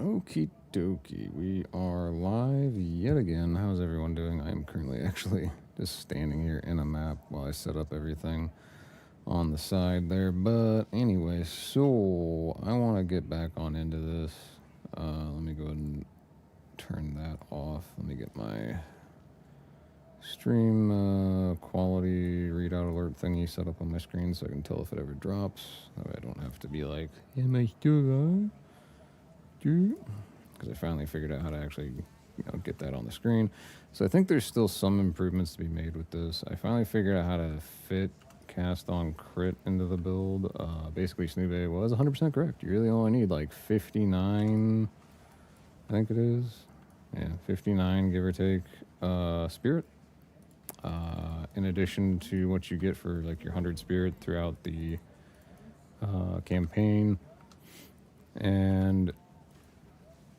Okie dokie, we are live yet again. How's everyone doing? I'm currently actually just standing here in a map while I set up everything on the side there. But anyway, so I want to get back on into this. Let me go ahead and turn that off. Let me get my stream quality readout alert thingy set up on my screen so I can tell if it ever drops. That way I don't have to be like, am I still live? Because I finally figured out how to actually get that on the screen. So I think there's still some improvements to be made with this. I finally figured out how to fit cast on crit into the build. Basically, Snoove was 100% correct. You really only need like 59, I think it is. Yeah, 59, give or take, spirit. In addition to what you get for like your 100 spirit throughout the campaign. And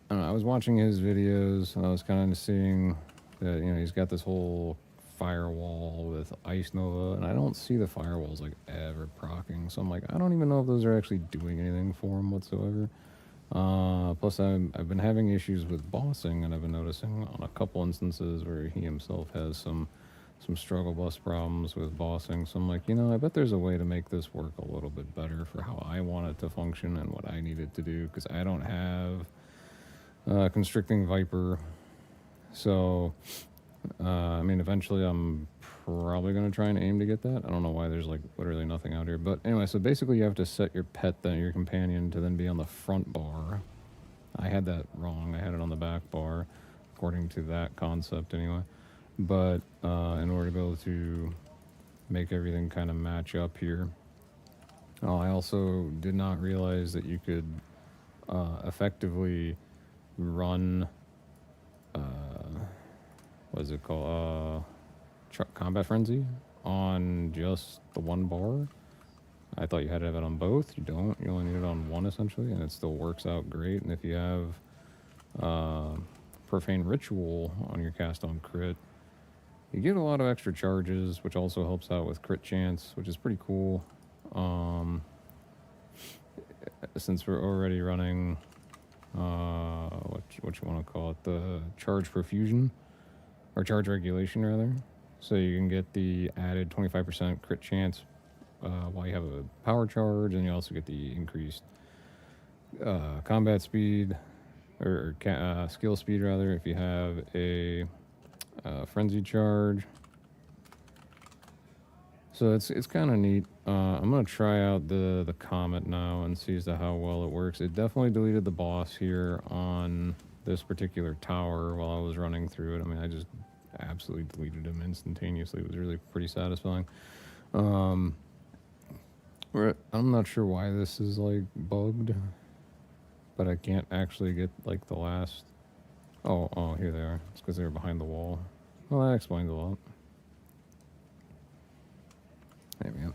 I don't know, I was watching his videos and I was kind of seeing that, he's got this whole firewall with Ice Nova, and I don't see the firewalls like ever proccing. So I'm like, I don't even know if those are actually doing anything for him whatsoever. Plus, I've been having issues with bossing, and I've been noticing on a couple instances where he himself has some struggle bus problems with bossing. So I'm like, I bet there's a way to make this work a little bit better for how I want it to function and what I need it to do, because I don't have constricting Viper. So, eventually I'm probably going to try and aim to get that. I don't know why there's like literally nothing out here. But anyway, so basically you have to set your pet, then your companion, to then be on the front bar. I had that wrong. I had it on the back bar, according to that concept anyway. But in order to be able to make everything kind of match up here, I also did not realize that you could effectively run what is it called, combat frenzy on just the one bar. I thought you had to have it on both. You don't. You only need it on one essentially, and it still works out great. And if you have profane ritual on your cast on crit, you get a lot of extra charges, which also helps out with crit chance, which is pretty cool. Since we're already running what you want to call it, the charge profusion, or charge regulation rather. So you can get the added 25% crit chance while you have a power charge, and you also get the increased combat speed, or skill speed rather, if you have a frenzy charge. So it's kind of neat. I'm gonna try out the Comet now and see as to how well it works. It definitely deleted the boss here on this particular tower while I was running through it. I just absolutely deleted him instantaneously. It was really pretty satisfying. I'm not sure why this is like bugged, but I can't actually get like the last. Oh, here they are. It's because they were behind the wall. Well, that explains a lot. There we go.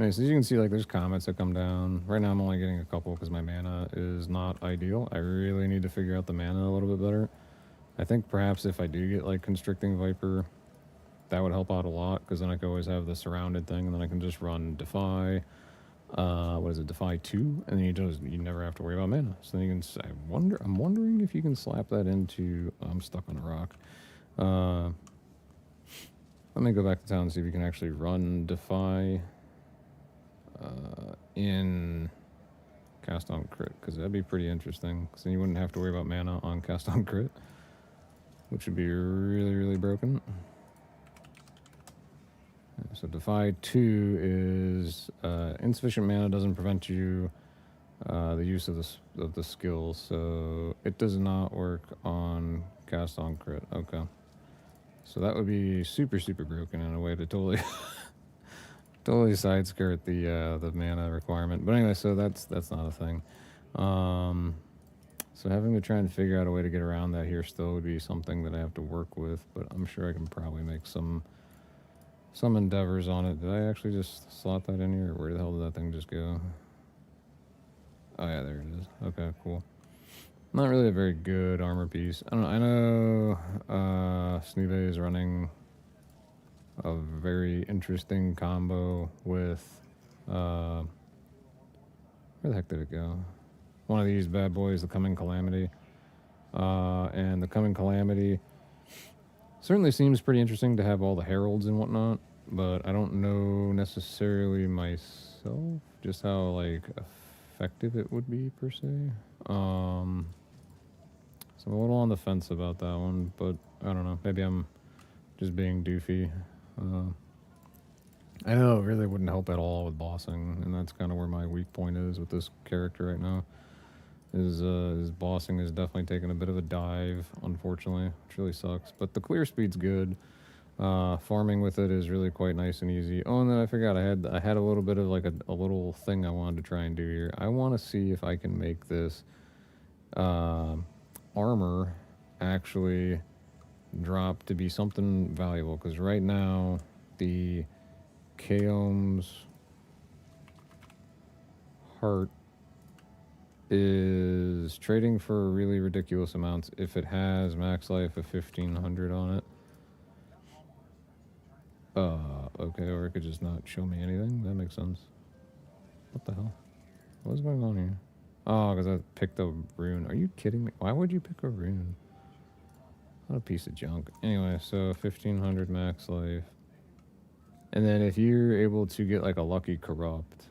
Okay, so as you can see, like, there's comets that come down. Right now I'm only getting a couple because my mana is not ideal. I really need to figure out the mana a little bit better. I think perhaps if I do get like Constricting Viper, that would help out a lot, because then I can always have the surrounded thing, and then I can just run Defy. What is it, Defy 2? And then you never have to worry about mana. So then you can, I'm wondering if you can slap that into, I'm stuck on a rock. Let me go back to town and see if you can actually run Defy in Cast on Crit, because that'd be pretty interesting, because then you wouldn't have to worry about mana on Cast on Crit, which would be really, really broken. So Defy 2 is insufficient mana doesn't prevent you the use of the skill, so it does not work on Cast on Crit. Okay. So that would be super, super broken in a way to totally totally side skirt the mana requirement. But anyway, so that's not a thing. So having to try and figure out a way to get around that here still would be something that I have to work with, but I'm sure I can probably make some endeavors on it. Did I actually just slot that in here, or where the hell did that thing just go? Oh yeah, there it is. Okay, cool. Not really a very good armor piece. I don't know. I know Snoove is running a very interesting combo with where the heck did it go? one of these bad boys, the Coming Calamity. And the Coming Calamity certainly seems pretty interesting to have all the heralds and whatnot, but I don't know necessarily myself just how like effective it would be per se. So I'm a little on the fence about that one, but I don't know. Maybe I'm just being doofy. I know it really wouldn't help at all with bossing, and that's kind of where my weak point is with this character right now. His bossing is definitely taking a bit of a dive, unfortunately, which really sucks. But the clear speed's good. Farming with it is really quite nice and easy. Oh, and then I forgot I had a little bit of like a little thing I wanted to try and do here. I want to see if I can make this armor actually drop to be something valuable, because right now the Kaom's heart is trading for really ridiculous amounts if it has max life of 1500 on it. Okay, or it could just not show me anything. That makes sense. What the hell? What's going on here? Oh, because I picked a rune. Are you kidding me? Why would you pick a rune? What a piece of junk. Anyway, so 1500 max life. And then if you're able to get like a lucky corrupt,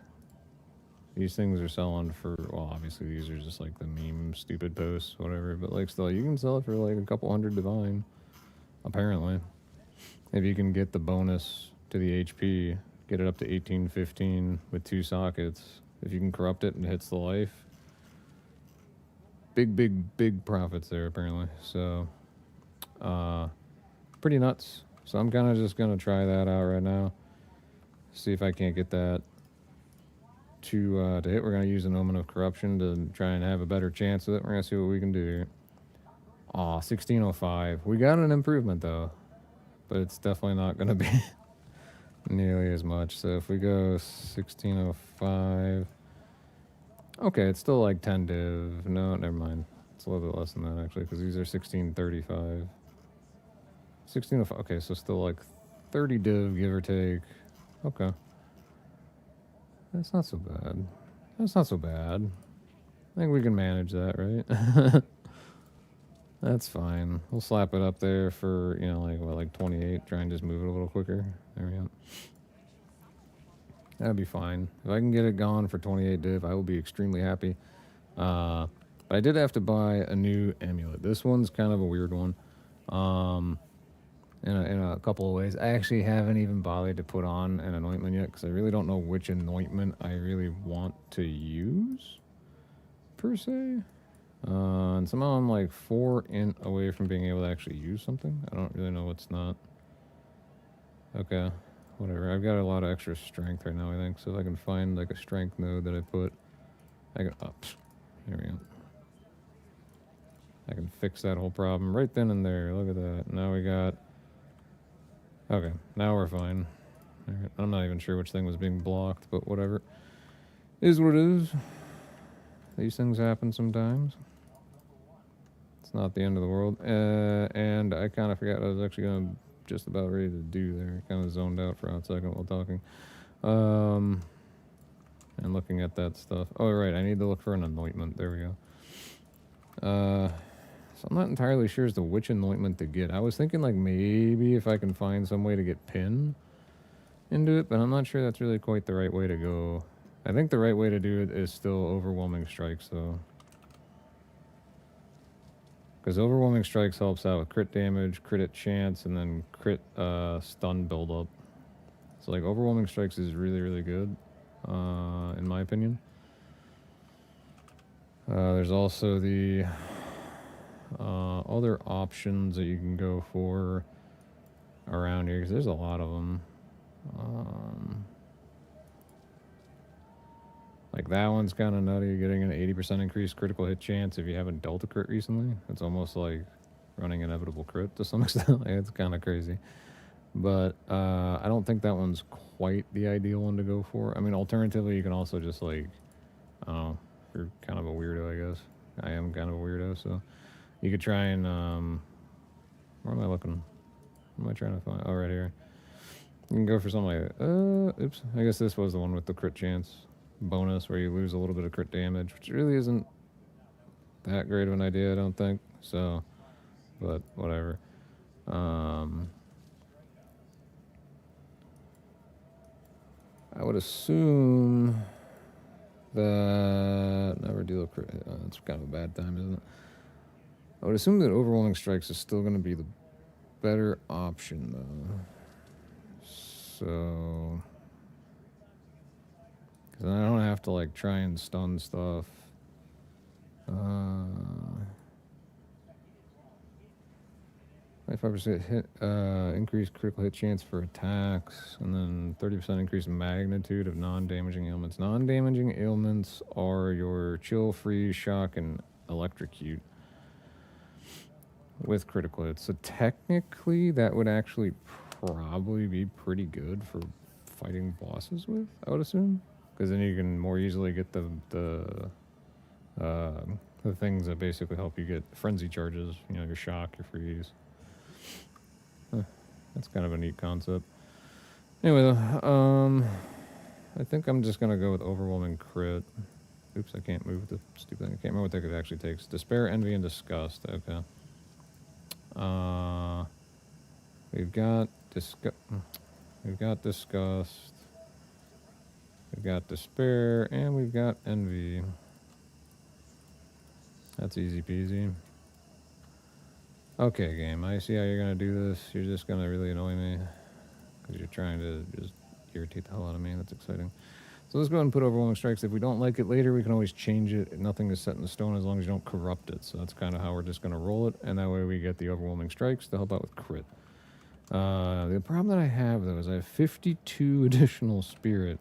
these things are selling for, well, obviously these are just like the meme stupid posts, whatever, but like still, you can sell it for like a couple hundred divine, apparently. If you can get the bonus to the HP, get it up to 1815 with 2 sockets. If you can corrupt it and it hits the life, big profits there, apparently. So, pretty nuts. So I'm kind of just going to try that out right now. See if I can't get that to hit. We're going to use an Omen of Corruption to try and have a better chance with it. We're going to see what we can do here. Aw, 1605. We got an improvement, though. But it's definitely not going to be nearly as much. So if we go 1605... Okay, it's still like 10 div. No, never mind. It's a little bit less than that, actually, because these are 1635. 1605. Okay, so still like 30 div, give or take. Okay. That's not so bad. That's not so bad. I think we can manage that, right? That's fine. We'll slap it up there for, you know, like, what, like 28? Try and just move it a little quicker. There we go. That'd be fine. If I can get it gone for 28 div, I will be extremely happy. But I did have to buy a new amulet. This one's kind of a weird one. In a couple of ways. I actually haven't even bothered to put on an anointment yet, because I really don't know which anointment I really want to use, per se. And somehow I'm like 4 int away from being able to actually use something. I don't really know what's not. Okay, whatever. I've got a lot of extra strength right now, I think. So if I can find like a strength node that I put, I can up. Here we go. I can fix that whole problem right then and there. Look at that. Now we got. Okay, now we're fine. All right. I'm not even sure which thing was being blocked, but whatever. Is what it is. These things happen sometimes. It's not the end of the world. And I kind of forgot what I was actually going to just about ready to do there. Kind of zoned out for a second while talking. And looking at that stuff. Oh, right, I need to look for an anointment. There we go. So I'm not entirely sure as to which anointment to get. I was thinking like maybe if I can find some way to get pin into it, but I'm not sure that's really quite the right way to go. I think the right way to do it is still Overwhelming Strikes, though. Because Overwhelming Strikes helps out with crit damage, crit at chance, and then crit stun buildup. So like Overwhelming Strikes is really good, in my opinion. There's also the other options that you can go for around here, because there's a lot of them. Like that one's kind of nutty, getting an 80% increased critical hit chance if you haven't dealt a crit recently. It's almost like running inevitable crit to some extent. It's kind of crazy. But I don't think that one's quite the ideal one to go for. I mean, alternatively, you can also just like, I don't know, you're kind of a weirdo, I guess. I am kind of a weirdo, so you could try and, where am I looking? What am I trying to find? Oh, right here. You can go for something like, I guess this was the one with the crit chance bonus where you lose a little bit of crit damage, which really isn't that great of an idea, I don't think. So, but whatever. I would assume that never deal. It's kind of a bad time, isn't it? I would assume that overwhelming strikes is still going to be the better option, though. So, because I don't have to like try and stun stuff. 25% hit, increased critical hit chance for attacks, and then 30% increased magnitude of non-damaging ailments. Non-damaging ailments are your chill, freeze, shock, and electrocute with critical hits. So technically, that would actually probably be pretty good for fighting bosses with, I would assume, because then you can more easily get the things that basically help you get frenzy charges. You know, your shock, your freeze. That's kind of a neat concept. Anyway, though, I think I'm just gonna go with overwhelming crit. Oops, I can't move the stupid thing. I can't remember what that actually takes. Despair, envy, and disgust. Okay. We've got disgust. We've got despair, and we've got envy. That's easy peasy. Okay, game. I see how you're gonna do this. You're just gonna really annoy me because you're trying to just irritate the hell out of me. That's exciting. So let's go ahead and put overwhelming strikes. If we don't like it later, we can always change it. Nothing is set in stone as long as you don't corrupt it. So that's kind of how we're just gonna roll it, and that way we get the overwhelming strikes to help out with crit. The problem that I have though is I have 52 additional spirit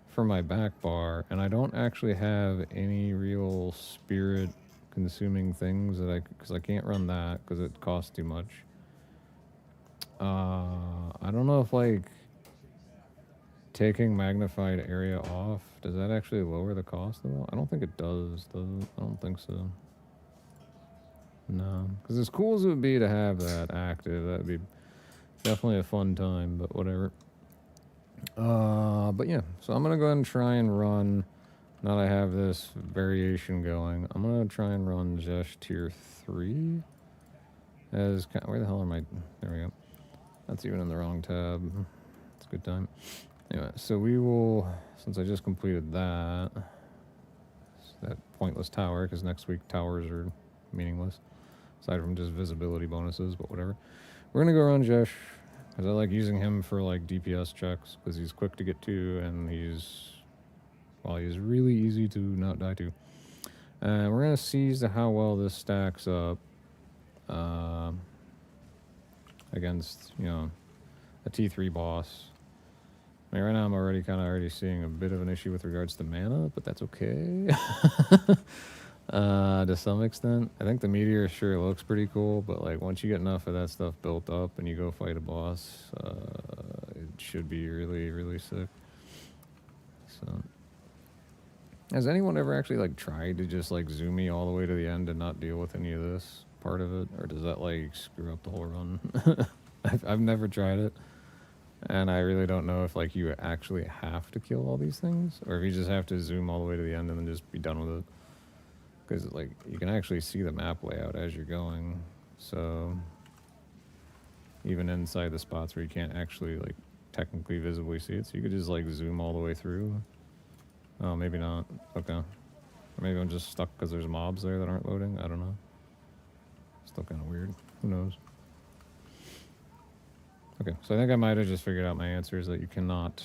for my back bar, and I don't actually have any real spirit consuming things that because I can't run that because it costs too much. I don't know if like taking magnified area off, does that actually lower the cost at all? I don't think it does. I don't think so. No, because as cool as it would be to have that active, that'd be definitely a fun time, but whatever. But yeah, so I'm gonna go ahead and try and run. Now that I have this variation going, I'm gonna try and run Zesh tier 3 as where the hell am I? There we go. That's even in the wrong tab. It's a good time. Anyway, so we will, since I just completed that pointless tower, because next week towers are meaningless aside from just visibility bonuses, but whatever. We're gonna go run Zesh because I like using him for like DPS checks because he's quick to get to and he's really easy to not die to. And we're going to seize how well this stacks up against, you know, a T3 boss. I mean, right now I'm already seeing a bit of an issue with regards to mana, but that's okay. To some extent. I think the meteor sure looks pretty cool, but like once you get enough of that stuff built up and you go fight a boss, it should be really, really sick. So... has anyone ever actually like tried to just like zoom me all the way to the end and not deal with any of this part of it, or does that like screw up the whole run? I've never tried it, and I really don't know if like you actually have to kill all these things, or if you just have to zoom all the way to the end and then just be done with it. Because like you can actually see the map layout as you're going, so even inside the spots where you can't actually like technically visibly see it, so you could just like zoom all the way through. Oh, maybe not. Okay. Or maybe I'm just stuck because there's mobs there that aren't loading. I don't know. Still kind of weird. Who knows? Okay, so I think I might have just figured out my answers that you cannot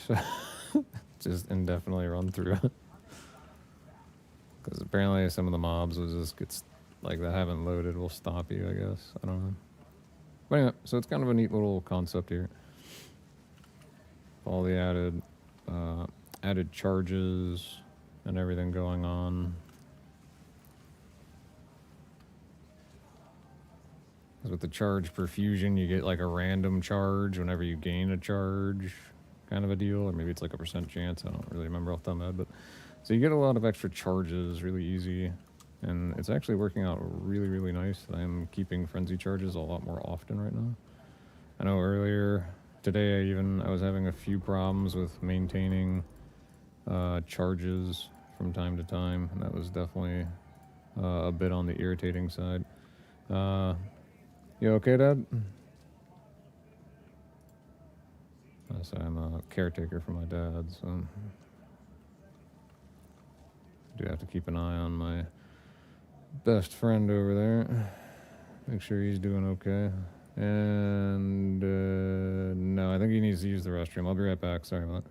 just indefinitely run through it. Because apparently some of the mobs will just get, like, that haven't loaded will stop you, I guess. I don't know. But anyway, so it's kind of a neat little concept here. All the added charges and everything going on. With the charge perfusion, you get like a random charge whenever you gain a charge, kind of a deal, or maybe it's like a % chance. I don't really remember off the top of my head, but so you get a lot of extra charges really easy, and it's actually working out really, really nice. I'm keeping frenzy charges a lot more often right now. I know earlier today I was having a few problems with maintaining charges from time to time, and that was definitely a bit on the irritating side. You okay, Dad? So I'm a caretaker for my dad, so I do have to keep an eye on my best friend over there. Make sure he's doing okay. And no, I think he needs to use the restroom. I'll be right back. Sorry about that.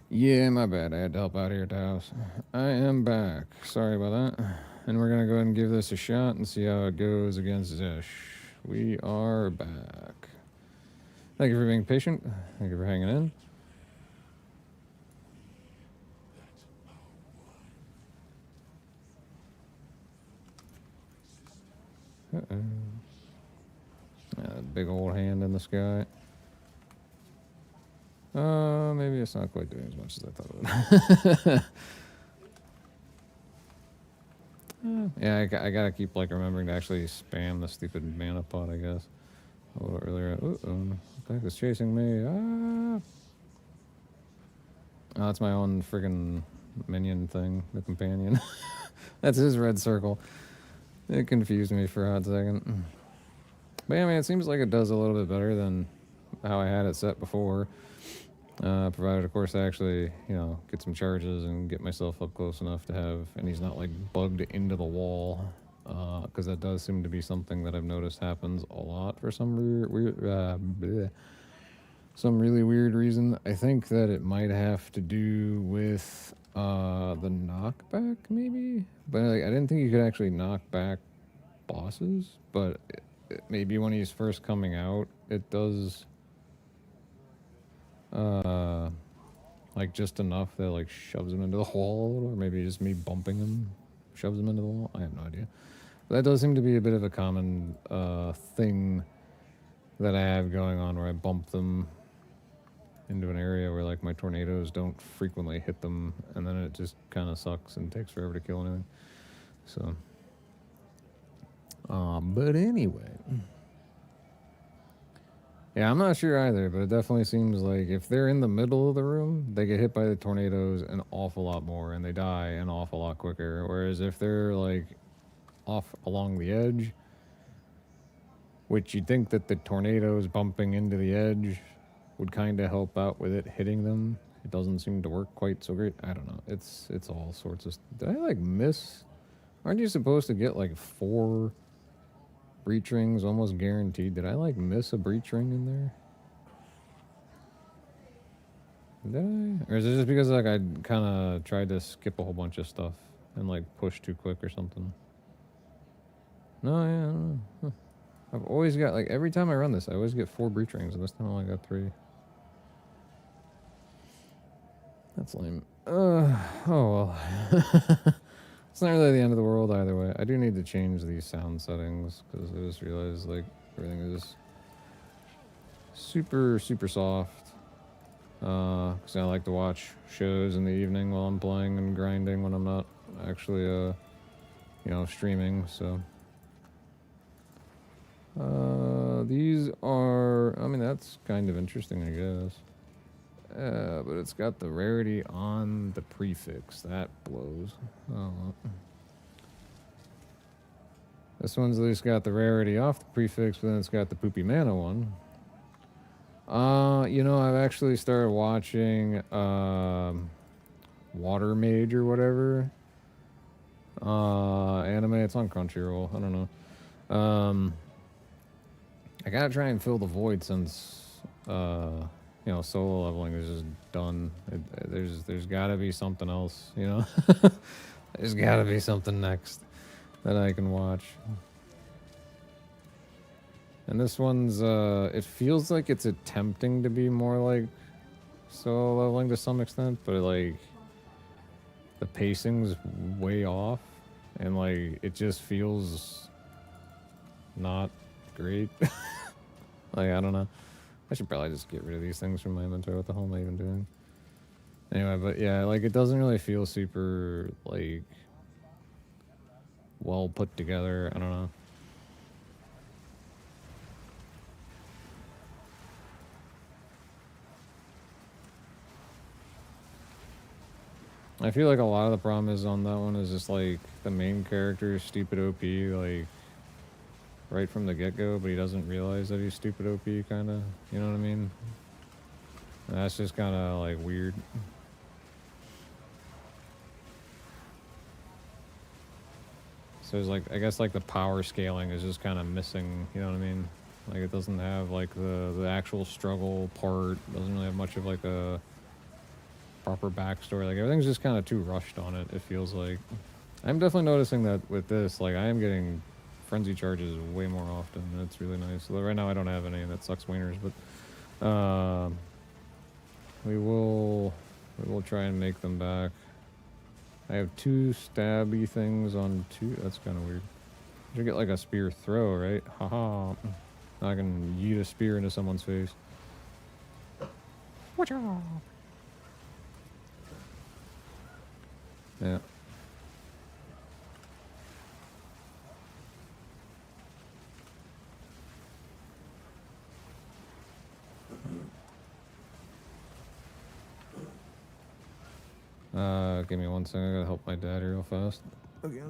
Yeah, my bad. I had to help out here at the house. I am back. Sorry about that. And we're gonna go ahead and give this a shot and see how it goes against Zish. We are back. Thank you for being patient. Thank you for hanging in. Uh-oh. Big old hand in the sky. Maybe it's not quite doing as much as I thought it would. Yeah, I gotta keep like remembering to actually spam the stupid mana pot, I guess. A little earlier. Uh-oh. What the heck is chasing me? Ah! Oh, that's my own friggin' minion thing, the companion. That's his red circle. It confused me for a hot second. But yeah, I mean, it seems like it does a little bit better than how I had it set before. Provided, of course, I actually, you know, get some charges and get myself up close enough to have, and he's not like bugged into the wall, because that does seem to be something that I've noticed happens a lot for some some really weird reason. I think that it might have to do with the knockback, maybe. But like, I didn't think you could actually knock back bosses, but maybe when he's first coming out, it does. Like just enough that like shoves him into the wall, or maybe just me bumping him shoves him into the wall. I have no idea. But that does seem to be a bit of a common thing that I have going on, where I bump them into an area where like my tornadoes don't frequently hit them, and then it just kind of sucks and takes forever to kill anything. So, but anyway. Yeah, I'm not sure either, but it definitely seems like if they're in the middle of the room, they get hit by the tornadoes an awful lot more and they die an awful lot quicker. Whereas if they're like off along the edge, which you'd think that the tornadoes bumping into the edge would kind of help out with it hitting them, it doesn't seem to work quite so great. I don't know. It's all sorts of. Did I like miss? Aren't you supposed to get like 4 breach rings almost guaranteed? Did I like miss a breach ring in there? Did I? Or is it just because like I kind of tried to skip a whole bunch of stuff and like push too quick or something? No, yeah, I don't know. Huh. I've always got like every time I run this, I always get 4 breach rings, and this time I only got 3. That's lame. Oh well. It's not really the end of the world either way. I do need to change these sound settings because I just realized like everything is super soft. Because I like to watch shows in the evening while I'm playing and grinding when I'm not actually you know, streaming. So these are, I mean, that's kind of interesting, I guess. But it's got the rarity on the prefix. That blows. Oh. This one's at least got the rarity off the prefix, but then it's got the poopy mana one. You know, I've actually started watching Water Mage or whatever. Anime. It's on Crunchyroll. I don't know. I gotta try and fill the void since you know, solo leveling is just done. There's gotta be something else, you know? There's gotta be something next that I can watch. And this one's, it feels like it's attempting to be more like solo leveling to some extent, but like, the pacing's way off, and like, it just feels not great. Like, I don't know. I should probably just get rid of these things from my inventory. What the hell am I even doing? Anyway, but yeah, like, it doesn't really feel super, like, well put together. I don't know. I feel like a lot of the problem is on that one is just like the main character is stupid OP, like right from the get-go, but he doesn't realize that he's stupid OP, kind of. You know what I mean? And that's just kind of like weird. So it's like, I guess like the power scaling is just kind of missing. You know what I mean? Like it doesn't have like the actual struggle part. Doesn't really have much of like a proper backstory. Like, everything's just kind of too rushed on it, it feels like. I'm definitely noticing that with this, like, I am getting frenzy charges way more often. That's really nice. Although right now I don't have any, and that sucks wieners, but we will try and make them back. I have 2 stabby things on 2. That's kind of weird. I should get like a spear throw, right? Haha. I can yeet a spear into someone's face. Watch out! Yeah. Give me one second. I gotta help my dad real fast. Okay.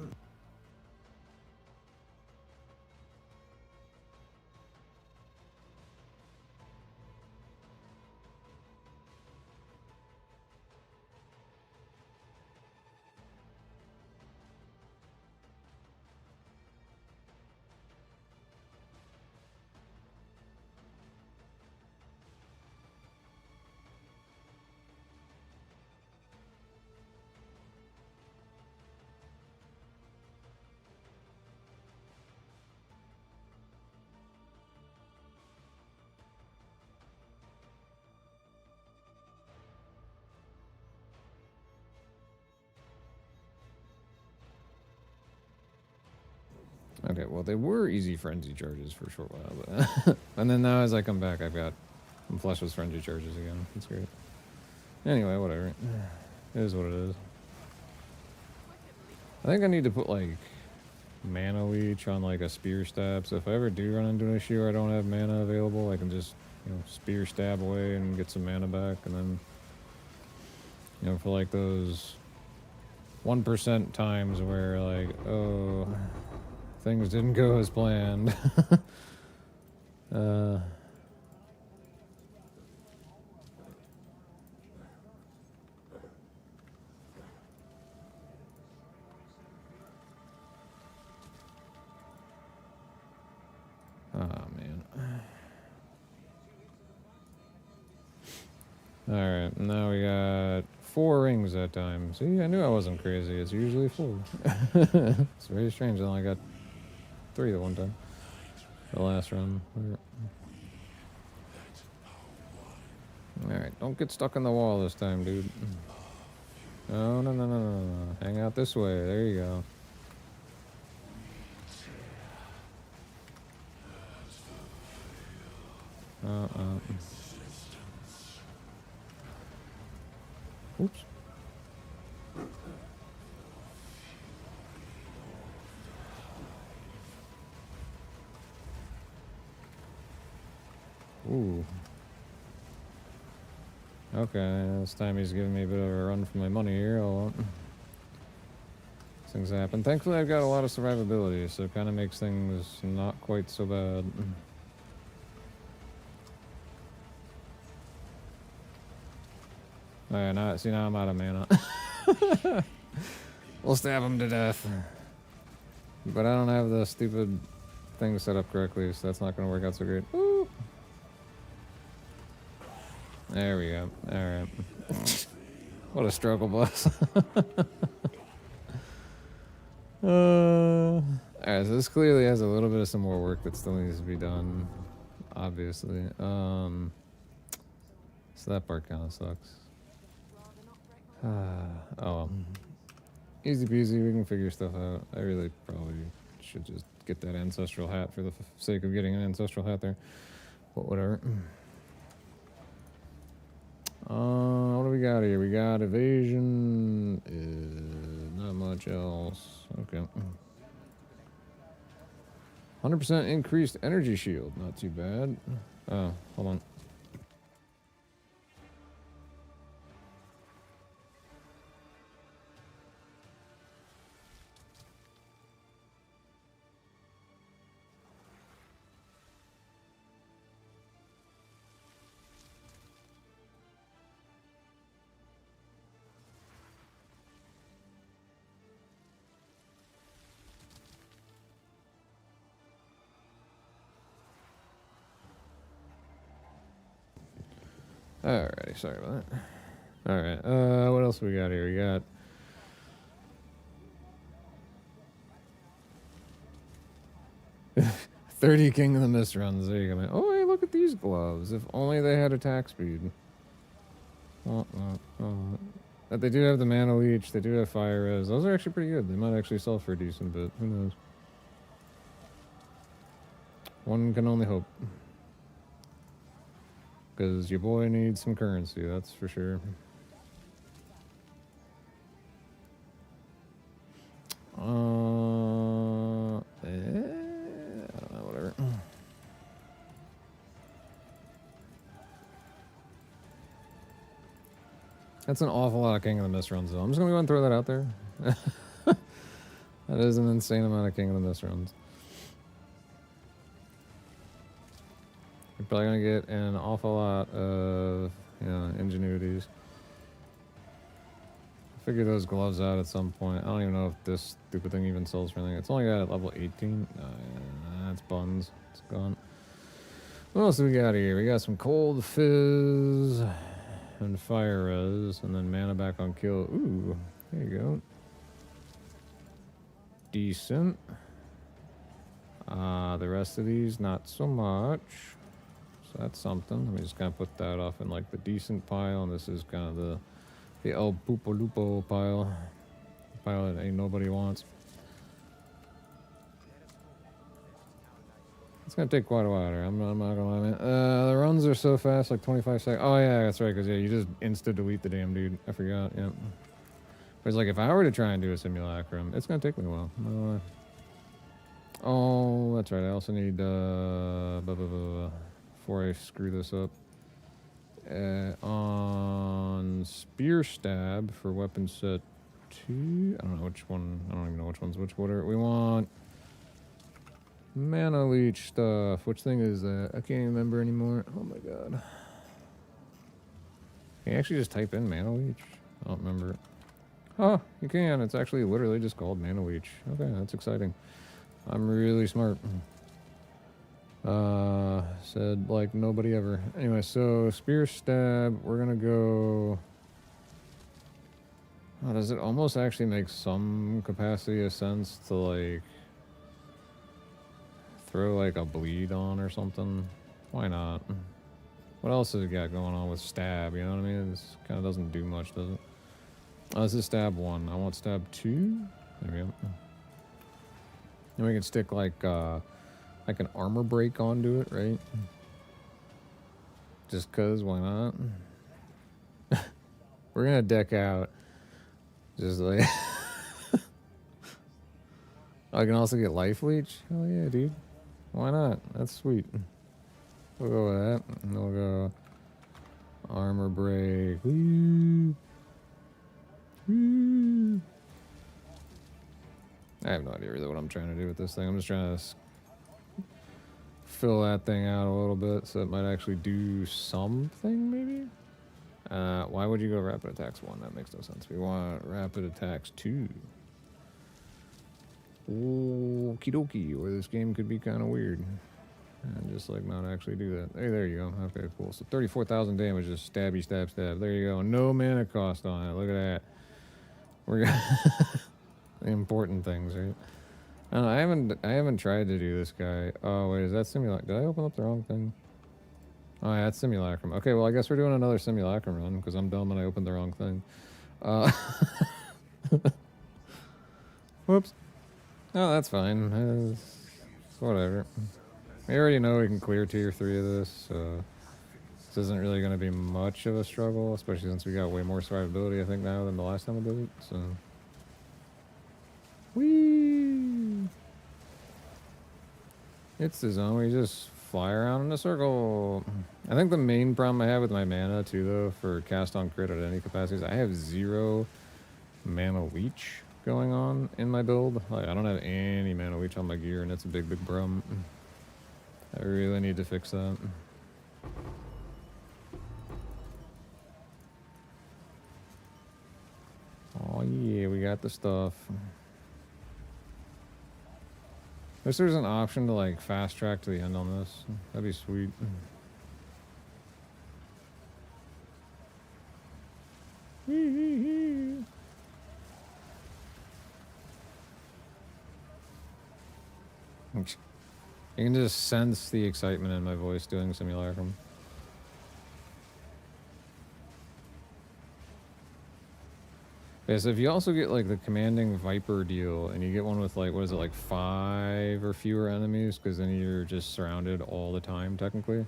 Okay, well, they were easy frenzy charges for a short while, but and then now as I come back, I'm flush with frenzy charges again. That's great. Anyway, whatever. It is what it is. I think I need to put like mana leech on like a spear stab, so if I ever do run into an issue where I don't have mana available, I can just, you know, spear stab away and get some mana back, and then, you know, for like those 1% times where like, oh, things didn't go as planned. Oh, man. Alright, now we got 4 rings that time. See, I knew I wasn't crazy. It's usually 4. It's very strange. I only got 3 the one time. The last run. Alright, don't get stuck in the wall this time, dude. No, no, no, no, no, no. Hang out this way. There you go. Oops. Ooh. Okay, this time he's giving me a bit of a run for my money here. Things happen. Thankfully, I've got a lot of survivability, so it kind of makes things not quite so bad. Alright, now I'm out of mana. We'll stab him to death. But I don't have the stupid thing set up correctly, so that's not going to work out so great. Woo! There we go. Alright. What a struggle, boss. Alright, so this clearly has a little bit of some more work that still needs to be done. Obviously. So that part kind of sucks. Oh well. Easy peasy, we can figure stuff out. I really probably should just get that ancestral hat for the sake of getting an ancestral hat there. But whatever. What do we got here? We got evasion. Not much else. Okay. 100% increased energy shield. Not too bad. Oh, hold on. Alrighty, sorry about that. Alright, what else we got here? We got... $30 King of the Mist runs. There you go, man. Oh, hey, look at these gloves. If only they had attack speed. But they do have the mana leech. They do have fire res. Those are actually pretty good. They might actually sell for a decent bit. Who knows? One can only hope. Because your boy needs some currency, that's for sure. Whatever. That's an awful lot of King of the Mist runs, though. I'm just gonna go and throw that out there. That is an insane amount of King of the Mist runs. You're probably gonna get an awful lot of, you know, ingenuities. Figure those gloves out at some point. I don't even know if this stupid thing even sells for anything. It's only got at level 18. That's buns. It's gone. What else do we got here? We got some cold fizz and fire res, and then mana back on kill. Ooh, there you go. Decent. The rest of these, not so much. So that's something. Let me just kind of put that off in like the decent pile, and this is kind of the El Pupo Lupo pile. The pile that ain't nobody wants. It's gonna take quite a while here. I'm not gonna lie, man. The runs are so fast, like 25 seconds. Oh yeah, that's right, because yeah, you just insta-delete the damn dude. I forgot, yep. Whereas like if I were to try and do a simulacrum, it's gonna take me a while. No way. Oh, that's right. I also need before I screw this up. On spear stab for weapon set 2. I don't know which one. I don't even know which one's which. What are we want? Mana leech stuff. Which thing is that? I can't even remember anymore. Oh my god. Can you actually just type in mana leech? I don't remember. Oh, you can. It's actually literally just called mana leech. Okay, that's exciting. I'm really smart. Said like nobody ever. Anyway, so spear stab, we're gonna go... Oh, does it almost actually make some capacity of sense to like throw like a bleed on or something? Why not? What else has it got going on with stab, you know what I mean? This kind of doesn't do much, does it? Oh, this is stab 1. I want stab 2. There we go. And we can stick like an armor break onto it, right? Just cause, why not? We're gonna deck out. Just like... I can also get life leech? Hell yeah, dude. Why not? That's sweet. We'll go with that. And we'll go... Armor break. Woo! Woo! I have no idea really what I'm trying to do with this thing. I'm just trying to fill that thing out a little bit so it might actually do something, maybe? Why would you go rapid attacks 1? That makes no sense. We want rapid attacks 2. Okie dokie, or this game could be kind of weird. And just like not actually do that. Hey, there you go. Okay, cool. So 34,000 damage, just stabby, stab, stab. There you go. No mana cost on it. Look at that. We're gonna... The important things, right? I don't know, I haven't tried to do this guy. Oh wait, is that Simulacrum? Did I open up the wrong thing? Oh yeah, that's Simulacrum. Okay, well I guess we're doing another Simulacrum run because I'm dumb and I opened the wrong thing. Whoops. No, that's fine. It's whatever. We already know we can clear tier 3 of this, so this isn't really going to be much of a struggle, especially since we got way more survivability I think now than the last time I did it. So. Whee! It's the zone where you just fly around in a circle. I think the main problem I have with my mana too, though, for cast on crit at any capacities, I have 0 mana leech going on in my build. Like, I don't have any mana leech on my gear, and it's a big, big brum. I really need to fix that. Oh yeah, we got the stuff. Wish there's an option to like fast track to the end on this. That'd be sweet. You can just sense the excitement in my voice doing Simulacrum. Yeah, so if you also get like the commanding Viper deal, and you get one with like, what is it, like 5 or fewer enemies, because then you're just surrounded all the time, technically.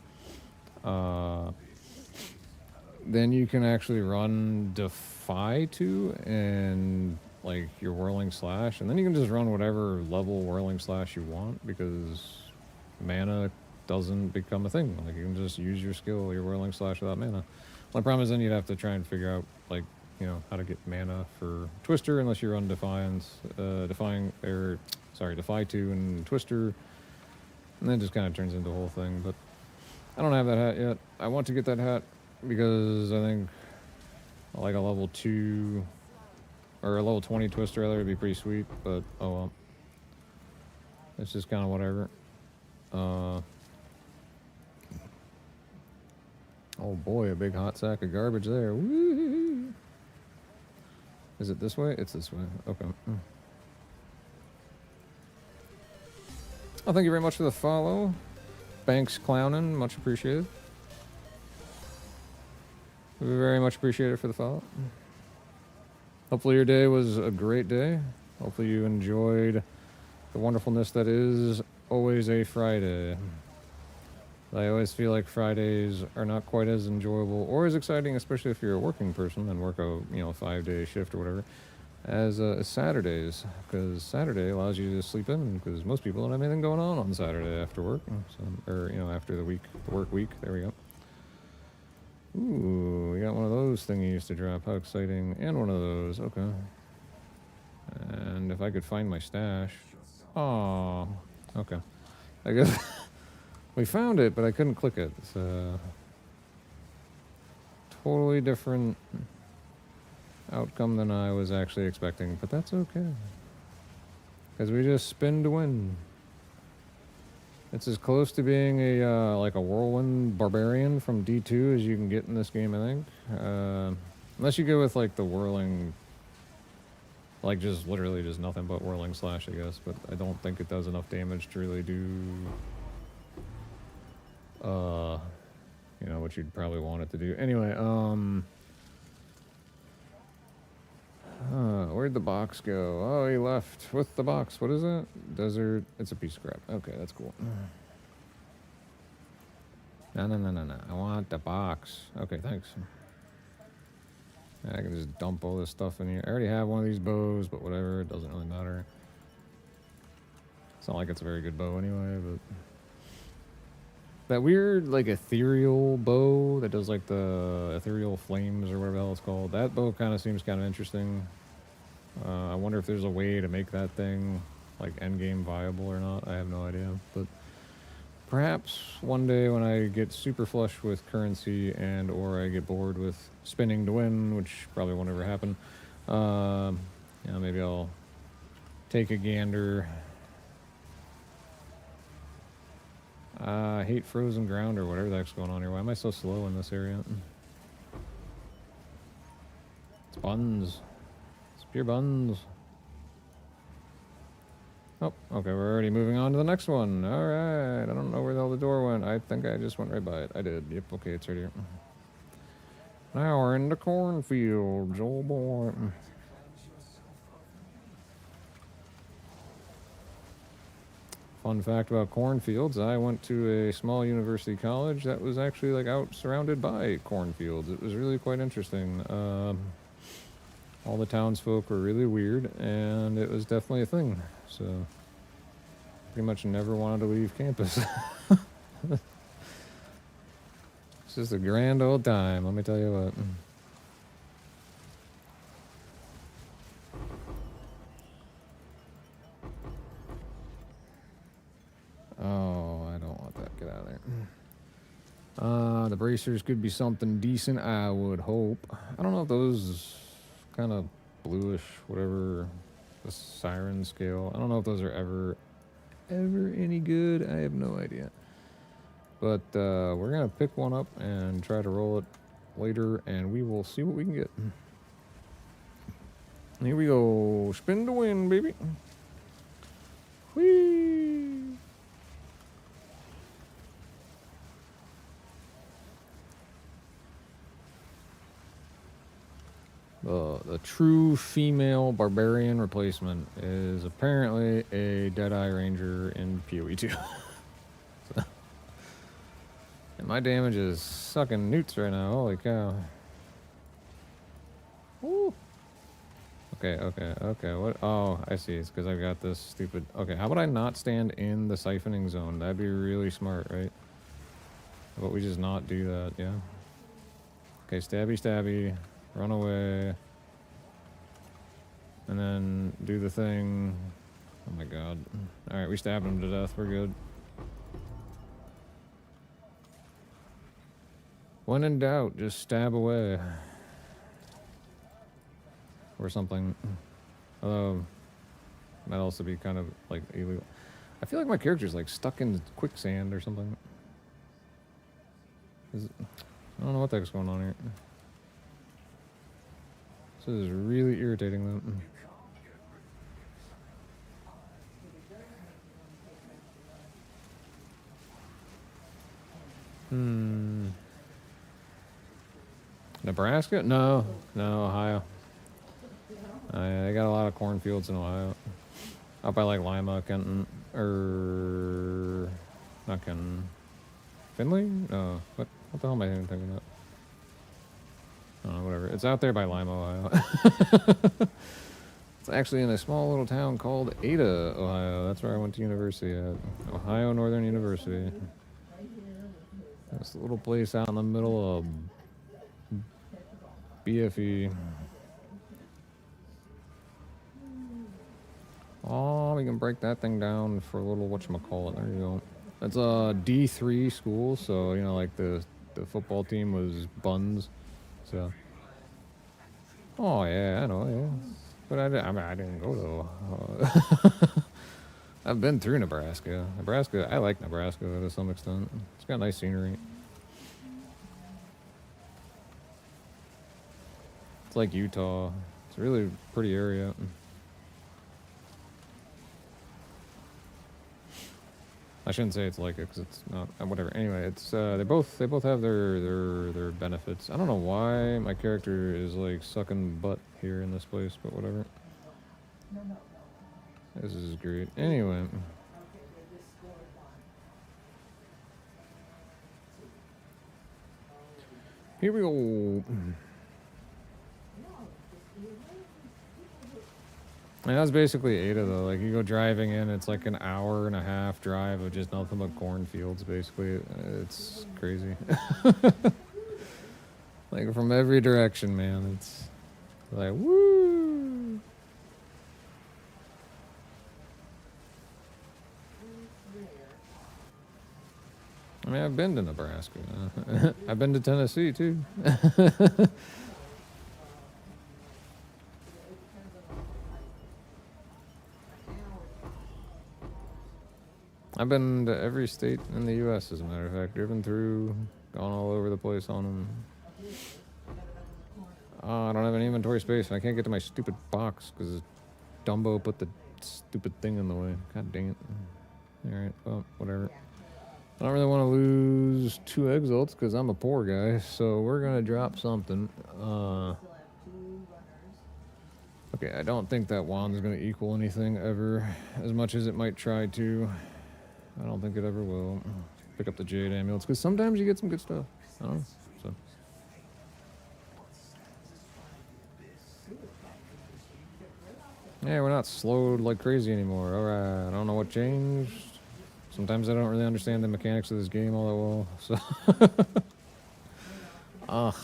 Then you can actually run Defy 2 and like your Whirling Slash, and then you can just run whatever level Whirling Slash you want, because mana doesn't become a thing. Like, you can just use your skill, your Whirling Slash, without mana. My problem is then you'd have to try and figure out, like, you know, how to get mana for Twister, unless you run Defy 2 and Twister, and then it just kind of turns into a whole thing. But I don't have that hat yet. I want to get that hat because I think like a level 2 or a level 20 Twister rather would be pretty sweet, but oh well. It's just kind of whatever. Oh boy, a big hot sack of garbage there. Woo! Is it this way? It's this way. Okay. Oh, thank you very much for the follow. Banks clowning, much appreciated. Very much appreciated for the follow. Hopefully your day was a great day. Hopefully you enjoyed the wonderfulness that is always a Friday. I always feel like Fridays are not quite as enjoyable or as exciting, especially if you're a working person and work a 5-day shift or whatever, as Saturdays, because Saturday allows you to sleep in, because most people don't have anything going on Saturday after work, or after the work week. There we go. Ooh, we got one of those thingies to drop. How exciting! And one of those. Okay. And if I could find my stash. Oh, okay. I guess. We found it, but I couldn't click it. It's a totally different outcome than I was actually expecting, but that's okay. Because we just spin to win. It's as close to being a like a whirlwind barbarian from D2 as you can get in this game, I think. Unless you go with like the whirling, like just literally just nothing but whirling slash, I guess. But I don't think it does enough damage to really do what you'd probably want it to do. Anyway, where'd the box go? Oh, he left with the box. What is it? Desert. It's a piece of crap. Okay, that's cool. No. I want the box. Okay, thanks. I can just dump all this stuff in here. I already have one of these bows, but whatever. It doesn't really matter. It's not like it's a very good bow anyway, but that weird, like, ethereal bow that does, like, the ethereal flames or whatever the hell it's called. That bow kind of seems kind of interesting. I wonder if there's a way to make that thing, like, endgame viable or not. I have no idea. But perhaps one day when I get super flush with currency and or I get bored with spinning to win, which probably won't ever happen, maybe I'll take a gander. I hate frozen ground or whatever the heck's going on here. Why am I so slow in this area? It's buns. It's pure buns. Oh, okay, we're already moving on to the next one. Alright, I don't know where the hell the door went. I think I just went right by it. I did. Yep, okay, it's right here. Now we're in the cornfields, oh boy. Fun fact about cornfields, I went to a small university college that was actually like out surrounded by cornfields. It was really quite interesting. All the townsfolk were really weird, and it was definitely a thing. So, pretty much never wanted to leave campus. It's just a grand old time, let me tell you what. Oh, I don't want that. Get out of there. The bracers could be something decent, I would hope. I don't know if those kind of bluish, whatever, the siren scale, I don't know if those are ever any good. I have no idea. But we're going to pick one up and try to roll it later, and we will see what we can get. Here we go. Spin the win, baby. Whee! The true female barbarian replacement is apparently a Deadeye Ranger in PoE 2. So, and my damage is sucking newts right now. Holy cow. Woo. Okay. What? Oh, I see. It's because I've got this stupid... Okay, how about I not stand in the siphoning zone? That'd be really smart, right? How about we just not do that, yeah? Okay, stabby. Run away. And then do the thing. Oh my god. Alright, we stabbed him to death. We're good. When in doubt, just stab away. Or something. Although, might also be kind of, like, illegal. I feel like my character's, like, stuck in quicksand or something. I don't know what the heck's going on here. This is really irritating, though. Nebraska? No, Ohio. They got a lot of cornfields in Ohio. Up by like Lima, Kenton, not Kenton. Finley? No, what the hell am I even thinking about? I don't know, whatever. It's out there by Lima, Ohio. It's actually in a small little town called Ada, Ohio. That's where I went to university at. Ohio Northern University. This little place out in the middle of BFE. Oh, we can break that thing down for a little whatchamacallit. There you go. It's a D3 school, so, you know, like the football team was Buns. So. Oh, yeah, I know, yeah. But I didn't go, though. I've been through Nebraska. I like Nebraska to some extent. It's got nice scenery. It's like Utah. It's a really pretty area. I shouldn't say it's like it because it's not. Whatever. Anyway, it's they both have their benefits. I don't know why my character is like sucking butt here in this place, but whatever. This is great. Anyway. Here we go. And that's basically Ada, though. Like, you go driving in, it's like an hour and a half drive of just nothing but cornfields, basically. It's crazy. Like, from every direction, man. It's like, woo! I mean, I've been to Nebraska. I've been to Tennessee, too. I've been to every state in the U.S., as a matter of fact. Driven through, gone all over the place on them. Oh, I don't have any inventory space. I can't get to my stupid box because Dumbo put the stupid thing in the way. God dang it. Alright, well, whatever. I don't really want to lose 2 exalts because I'm a poor guy, so we're going to drop something. Okay, I don't think that wand's going to equal anything ever, as much as it might try to. I don't think it ever will. Pick up the Jade Amulets, because sometimes you get some good stuff. I don't know, so. Yeah, we're not slowed like crazy anymore. Alright, I don't know what changed. Sometimes I don't really understand the mechanics of this game all that well, so. Ugh,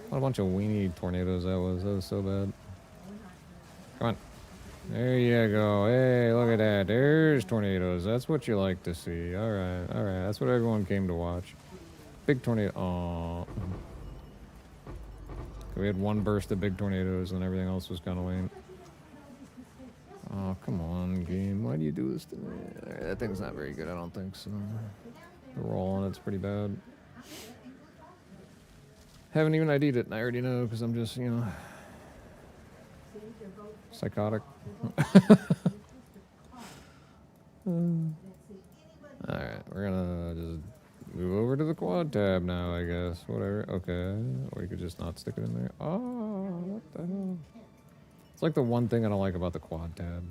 what a bunch of weenie tornadoes that was. That was so bad. Come on. There you go. Hey, look at that. There's tornadoes. That's what you like to see. Alright. That's what everyone came to watch. Big tornado. Aww. We had one burst of big tornadoes and everything else was kind of lame. Oh, come on, game. Why do you do this to me? That thing's not very good, I don't think so. The roll on it's pretty bad. Haven't even ID'd it, and I already know, because I'm just, you know, Psychotic. Alright, we're gonna just move over to the quad tab now, I guess. Whatever. Okay. Or you could just not stick it in there. Oh, what the hell? It's like the one thing I don't like about the quad tab.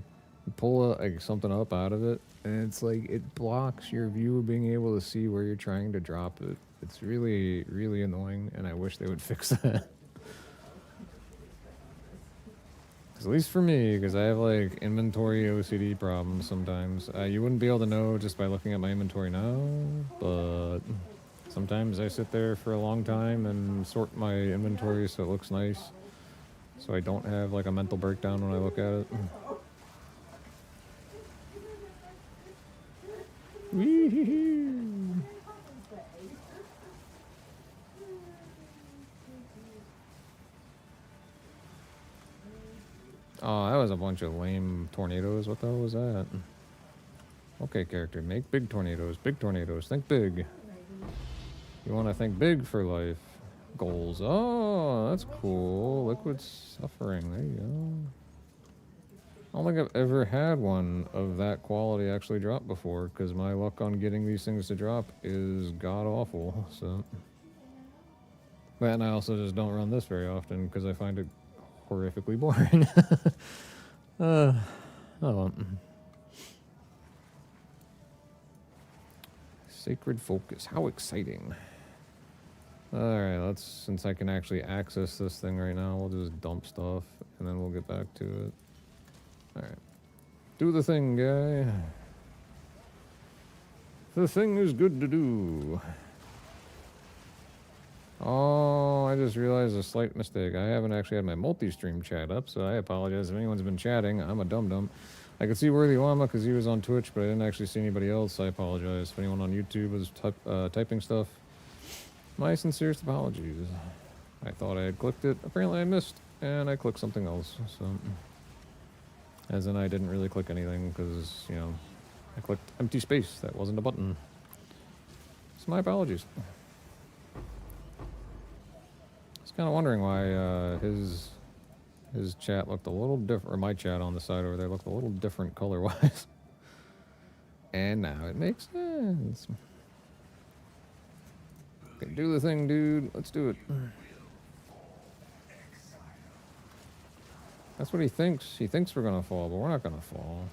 You pull like something up out of it, and it's like it blocks your view of being able to see where you're trying to drop it. It's really, really annoying, and I wish they would fix that. At least for me, because I have like inventory OCD problems sometimes. You wouldn't be able to know just by looking at my inventory now, but sometimes I sit there for a long time and sort my inventory so it looks nice, so I don't have like a mental breakdown when I look at it. Wee-hee-hee. Oh, that was a bunch of lame tornadoes. What the hell was that? Okay, character, make big tornadoes. Big tornadoes. Think big. You want to think big for life. Goals. Oh, that's cool. Liquid suffering. There you go. I don't think I've ever had one of that quality actually drop before, because my luck on getting these things to drop is god-awful, so... And I also just don't run this very often, because I find it horrifically boring. Oh well. Sacred focus. How exciting. Alright, since I can actually access this thing right now, we'll just dump stuff, and then we'll get back to it. Alright. Do the thing, guy. The thing is good to do. Oh, I just realized a slight mistake. I haven't actually had my multi-stream chat up, so I apologize if anyone's been chatting. I'm a dum-dum. I could see Worthy Llama because he was on Twitch, but I didn't actually see anybody else. I apologize. If anyone on YouTube was typing stuff, my sincerest apologies. I thought I had clicked it. Apparently I missed, and I clicked something else. So, as in I didn't really click anything because, you know, I clicked empty space. That wasn't a button. So my apologies. I was kind of wondering why his chat looked a little different, or my chat on the side over there looked a little different color-wise. And now it makes sense. Okay, do the thing, dude. Let's do it. That's what he thinks. He thinks we're gonna fall, but we're not gonna fall.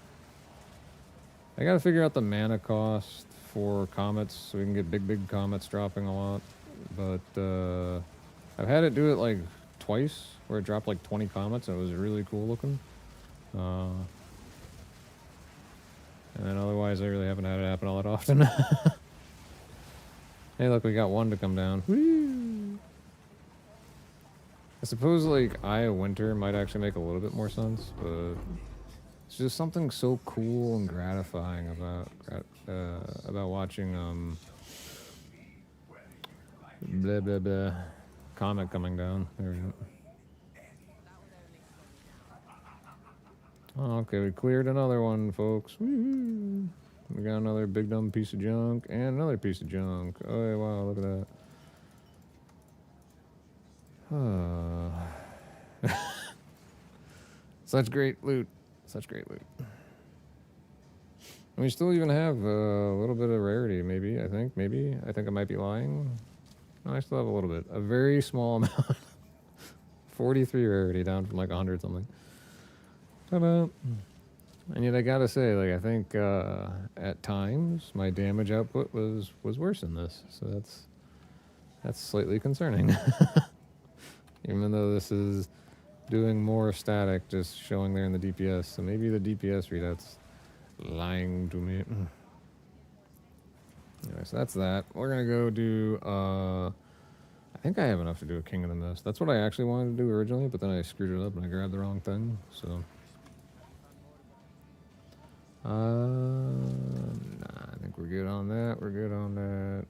I gotta figure out the mana cost for comets so we can get big comets dropping a lot. But I've had it do it like twice, where it dropped like 20 comets and it was really cool looking. And then otherwise I really haven't had it happen all that often. Hey look, we got one to come down. Woo! I suppose like Eye of Winter might actually make a little bit more sense, but it's just something so cool and gratifying about watching blah blah blah comet coming down. There we go. Oh, okay, we cleared another one, folks. Woo-hoo. We got another big dumb piece of junk and another piece of junk. Oh, wow, look at that. Such great loot. Such great loot. And we still even have a little bit of rarity, maybe, I think. Maybe. I think I might be lying. No, I still have a little bit. A very small amount. 43 rarity, down from like 100 something. Ta-da! And yet I gotta say, like, I think at times my damage output was worse than this. So that's slightly concerning. Even though this is doing more static, just showing there in the DPS. So maybe the DPS readout's lying to me. Anyway, so that's that. We're gonna go do, I think I have enough to do a King of the Mist. That's what I actually wanted to do originally, but then I screwed it up and I grabbed the wrong thing, so. Nah, I think we're good on that. We're good on that.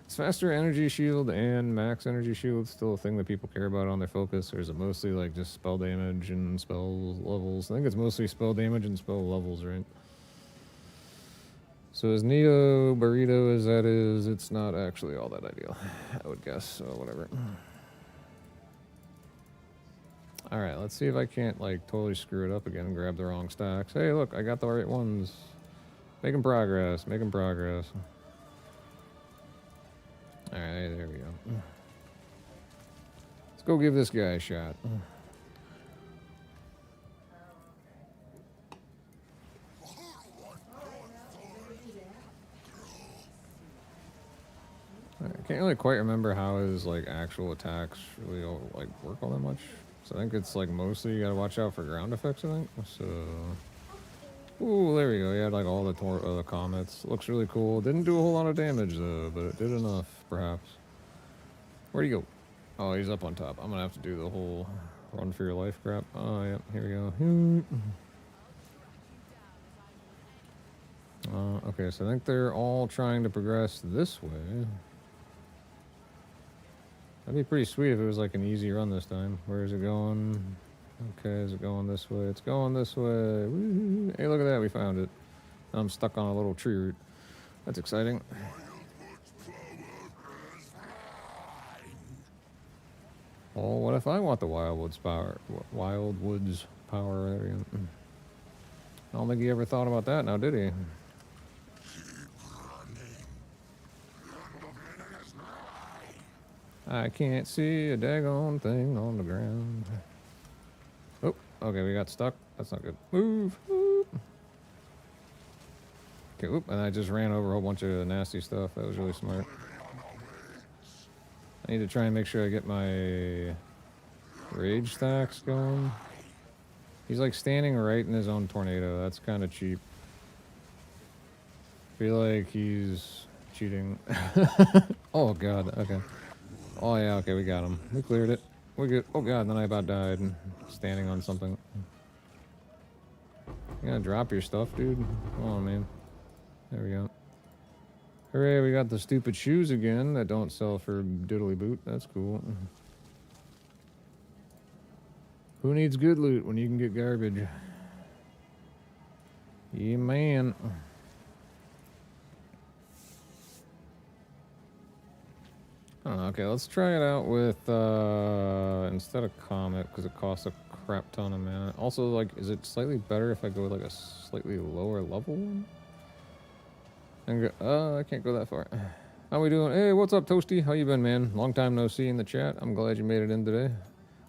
Is faster energy shield and max energy shield still a thing that people care about on their focus, or is it mostly like just spell damage and spell levels? I think it's mostly spell damage and spell levels, right? So as neato burrito as that is, it's not actually all that ideal, I would guess, so whatever. Alright, let's see if I can't, like, totally screw it up again and grab the wrong stacks. Hey, look, I got the right ones. Making progress, making progress. Alright, there we go. Let's go give this guy a shot. I can't really quite remember how his, like, actual attacks really, like, work all that much. So I think it's, like, mostly you gotta watch out for ground effects, I think. So... Ooh, there we go. He had, like, all the comets. Looks really cool. Didn't do a whole lot of damage, though, but it did enough, perhaps. Where'd he go? Oh, he's up on top. I'm gonna have to do the whole run for your life crap. Oh, yeah, here we go. Okay, so I think they're all trying to progress this way. That'd be pretty sweet if it was like an easy run this time. Where is it going? Okay, is it going this way? It's going this way. Woo-hoo. Hey, look at that, we found it. I'm stuck on a little tree root. That's exciting. Oh, what if I want the Wildwood's power? Wildwood's power. There we go. I don't think he ever thought about that now, did he? I can't see a daggone thing on the ground. Oh, okay, we got stuck. That's not good. Move! Whoop. Okay, whoop, and I just ran over a whole bunch of nasty stuff. That was really smart. I need to try and make sure I get my rage stacks going. He's like standing right in his own tornado. That's kind of cheap. Feel like he's cheating. Oh god, okay. Oh yeah, okay, we got him. We cleared it. We good. Oh god, then I about died standing on something. You gotta drop your stuff, dude. Come on, man. There we go. Hooray, we got the stupid shoes again that don't sell for diddly boot. That's cool. Who needs good loot when you can get garbage? Yeah, man. Oh, okay, let's try it out with, instead of Comet, because it costs a crap ton of mana. Also, like, is it slightly better if I go with, like, a slightly lower level one? And go, I can't go that far. How we doing? Hey, what's up, Toasty? How you been, man? Long time no see in the chat. I'm glad you made it in today.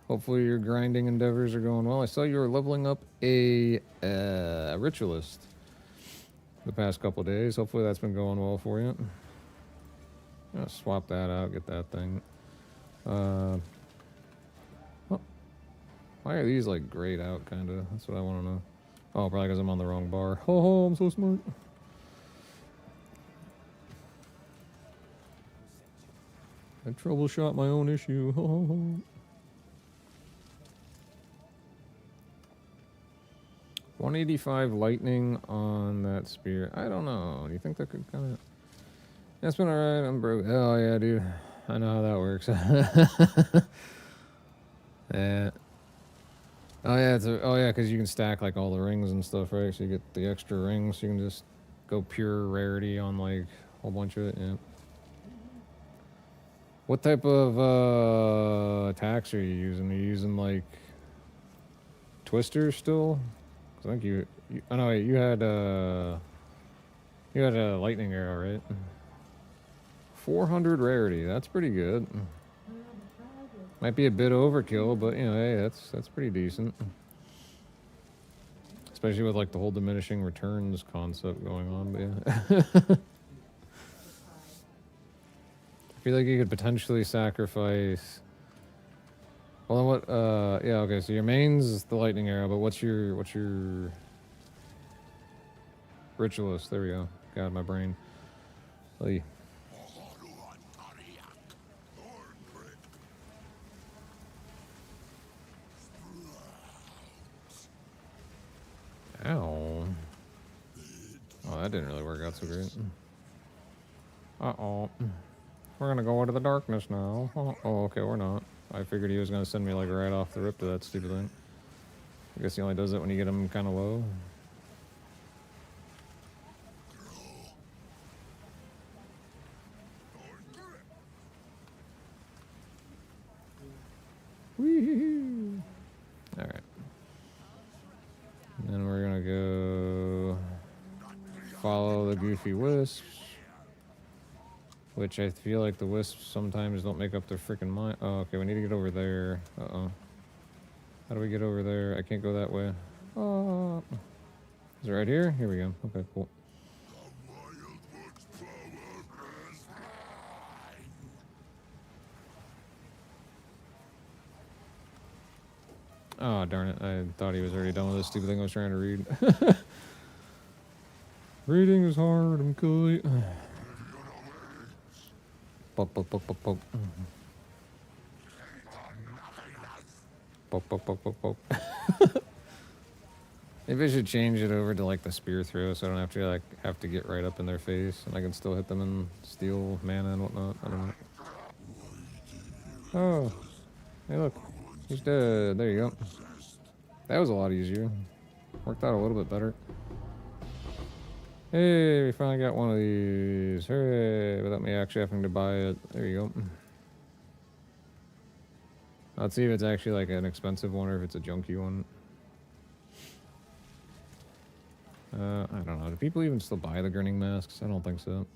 Hopefully your grinding endeavors are going well. I saw you were leveling up a ritualist the past couple days. Hopefully that's been going well for you. I'll swap that out, get that thing. Oh, why are these like grayed out, kind of? That's what I want to know. Oh, probably because I'm on the wrong bar. Oh, I'm so smart. I troubleshot my own issue. 185 lightning on that spear. I don't know. Do you think that could kind of... That's been alright. I'm broke. Oh, yeah, dude. I know how that works. Yeah. Oh, yeah. Oh, yeah, because you can stack, like, all the rings and stuff, right? So you get the extra rings. You can just go pure rarity on, like, a whole bunch of it. Yeah. What type of attacks are you using? Are you using, like, twisters still? Because I think you oh, no, wait. You had a lightning arrow, right? 400 rarity. That's pretty good. Might be a bit overkill, but you know, hey, that's pretty decent. Especially with like the whole diminishing returns concept going on. But yeah. I feel like you could potentially sacrifice. Well, then what? Yeah, okay. So your main's the lightning arrow, but what's your ritualist? There we go. God, my brain. Oy. Ow. Oh, that didn't really work out so great. Uh-oh. We're gonna go into the darkness now. Oh, okay, we're not. I figured he was gonna send me like right off the rip to that stupid thing. I guess he only does it when you get him kind of low. Wee-hoo-hoo. goofy wisps. Which I feel like the wisps sometimes don't make up their freaking mind. Oh, okay, we need to get over there. Uh-oh. How do we get over there? I can't go that way. Oh. Is it right here? Here we go. Okay, cool. Oh, darn it. I thought he was already done with this stupid thing I was trying to read. Reading is hard, I'm cool. Poke, poke, poke, poke, poke. Poke, poke, poke, poke, poke. Maybe I should change it over to like the spear throw so I don't have to get right up in their face and I can still hit them and steal mana and whatnot. I don't know. Oh. Hey look. He's dead. There you go. That was a lot easier. Worked out a little bit better. Hey, we finally got one of these. Hooray, without me actually having to buy it. There you go. Let's see if it's actually like an expensive one or if it's a junky one. I don't know. Do people even still buy the grinning masks? I don't think so.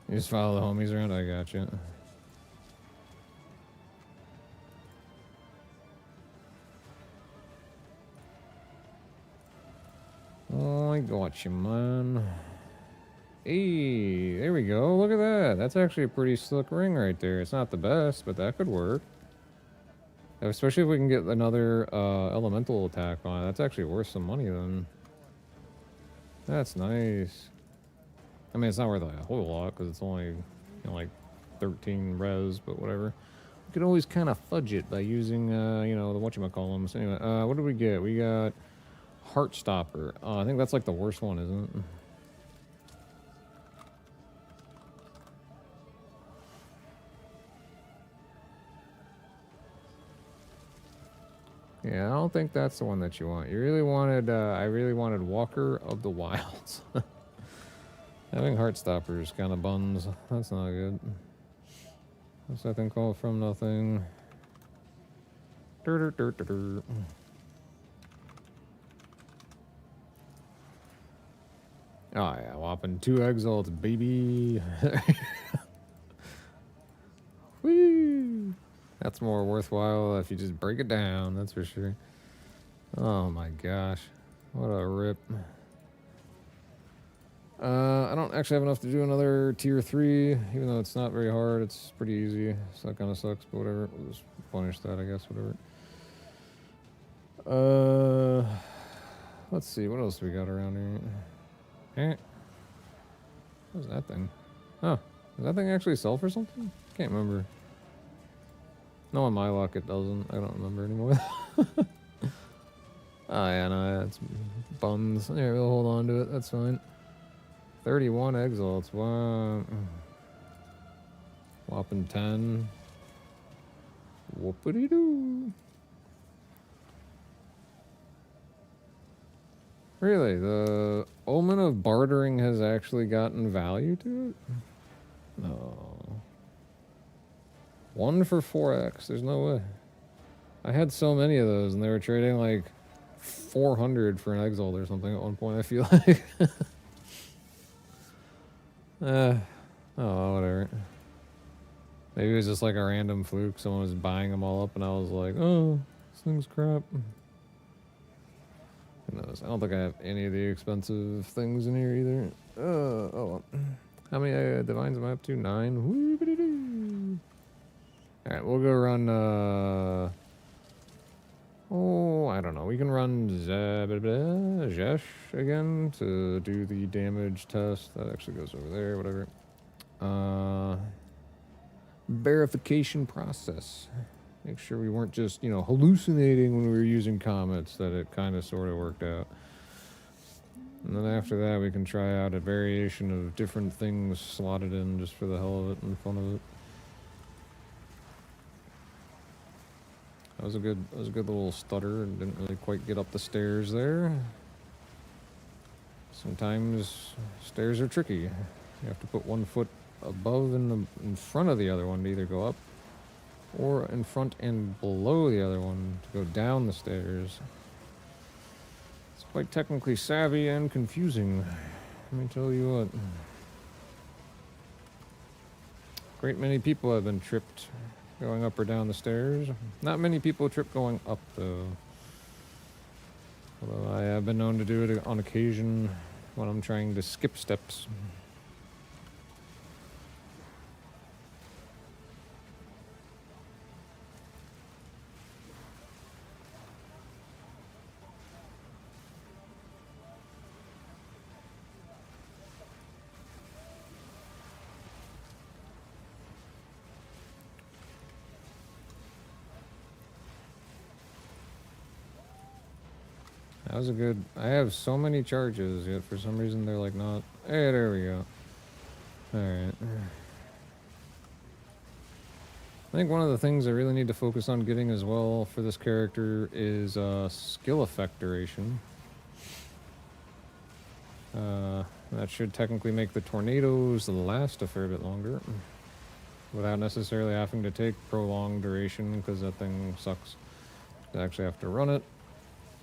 You just follow the homies around? I gotcha. Oh, I got you, man. Hey, there we go. Look at that. That's actually a pretty slick ring right there. It's not the best, but that could work. Especially if we can get another elemental attack on it. That's actually worth some money then. That's nice. I mean, it's not worth like a whole lot because it's only, you know, like 13 res, but whatever. We could always kind of fudge it by using, you know, the whatchamacallums. Anyway, what did we get? We got Heartstopper. I think that's like the worst one, isn't it? Yeah, I don't think that's the one that you want. You really wanted, I really wanted Walker of the Wilds. Having Heartstoppers kind of buns. That's not good. What's that thing called? From Nothing. Oh yeah, whopping 2 Exiles, baby. Woo! That's more worthwhile if you just break it down, that's for sure. Oh my gosh. What a rip. I don't actually have enough to do another tier 3, even though it's not very hard. It's pretty easy, so that kind of sucks, but whatever. We'll just punish that, I guess, whatever. Let's see, what else we got around here? Eh. What was that thing? Oh, does that thing actually sell for something? Can't remember. No, on my luck it doesn't. I don't remember anymore. Oh yeah, no, that's buns. Yeah, we'll hold on to it. That's fine. 31 Exiles. Wow. Whopping 10. Whoopity-doo. Really? The Omen of Bartering has actually gotten value to it? No. 1 for 4x. There's no way. I had so many of those, and they were trading like 400 for an Exile or something at one point, I feel like. Oh, whatever. Maybe it was just like a random fluke. Someone was buying them all up, and I was like, oh, this thing's crap. Who knows? I don't think I have any of the expensive things in here either. Oh, well. How many divines am I up to? 9. Alright, we'll go run, oh, I don't know. We can run Zesh again to do the damage test. That actually goes over there, whatever. Verification process. Make sure we weren't just, you know, hallucinating when we were using comets, that it kind of sort of worked out. And then after that, we can try out a variation of different things slotted in just for the hell of it and fun of it. That was a good little stutter and didn't really quite get up the stairs there. Sometimes stairs are tricky. You have to put one foot above and in front of the other one to either go up or in front and below the other one to go down the stairs. It's quite technically savvy and confusing. Let me tell you what. Great many people have been tripped going up or down the stairs. Not many people trip going up, though. Although I have been known to do it on occasion when I'm trying to skip steps. That was a good... I have so many charges, yet for some reason they're like not... Hey, there we go. Alright. I think one of the things I really need to focus on getting as well for this character is skill effect duration. That should technically make the tornadoes last a fair bit longer. Without necessarily having to take prolonged duration, because that thing sucks. You actually have to run it.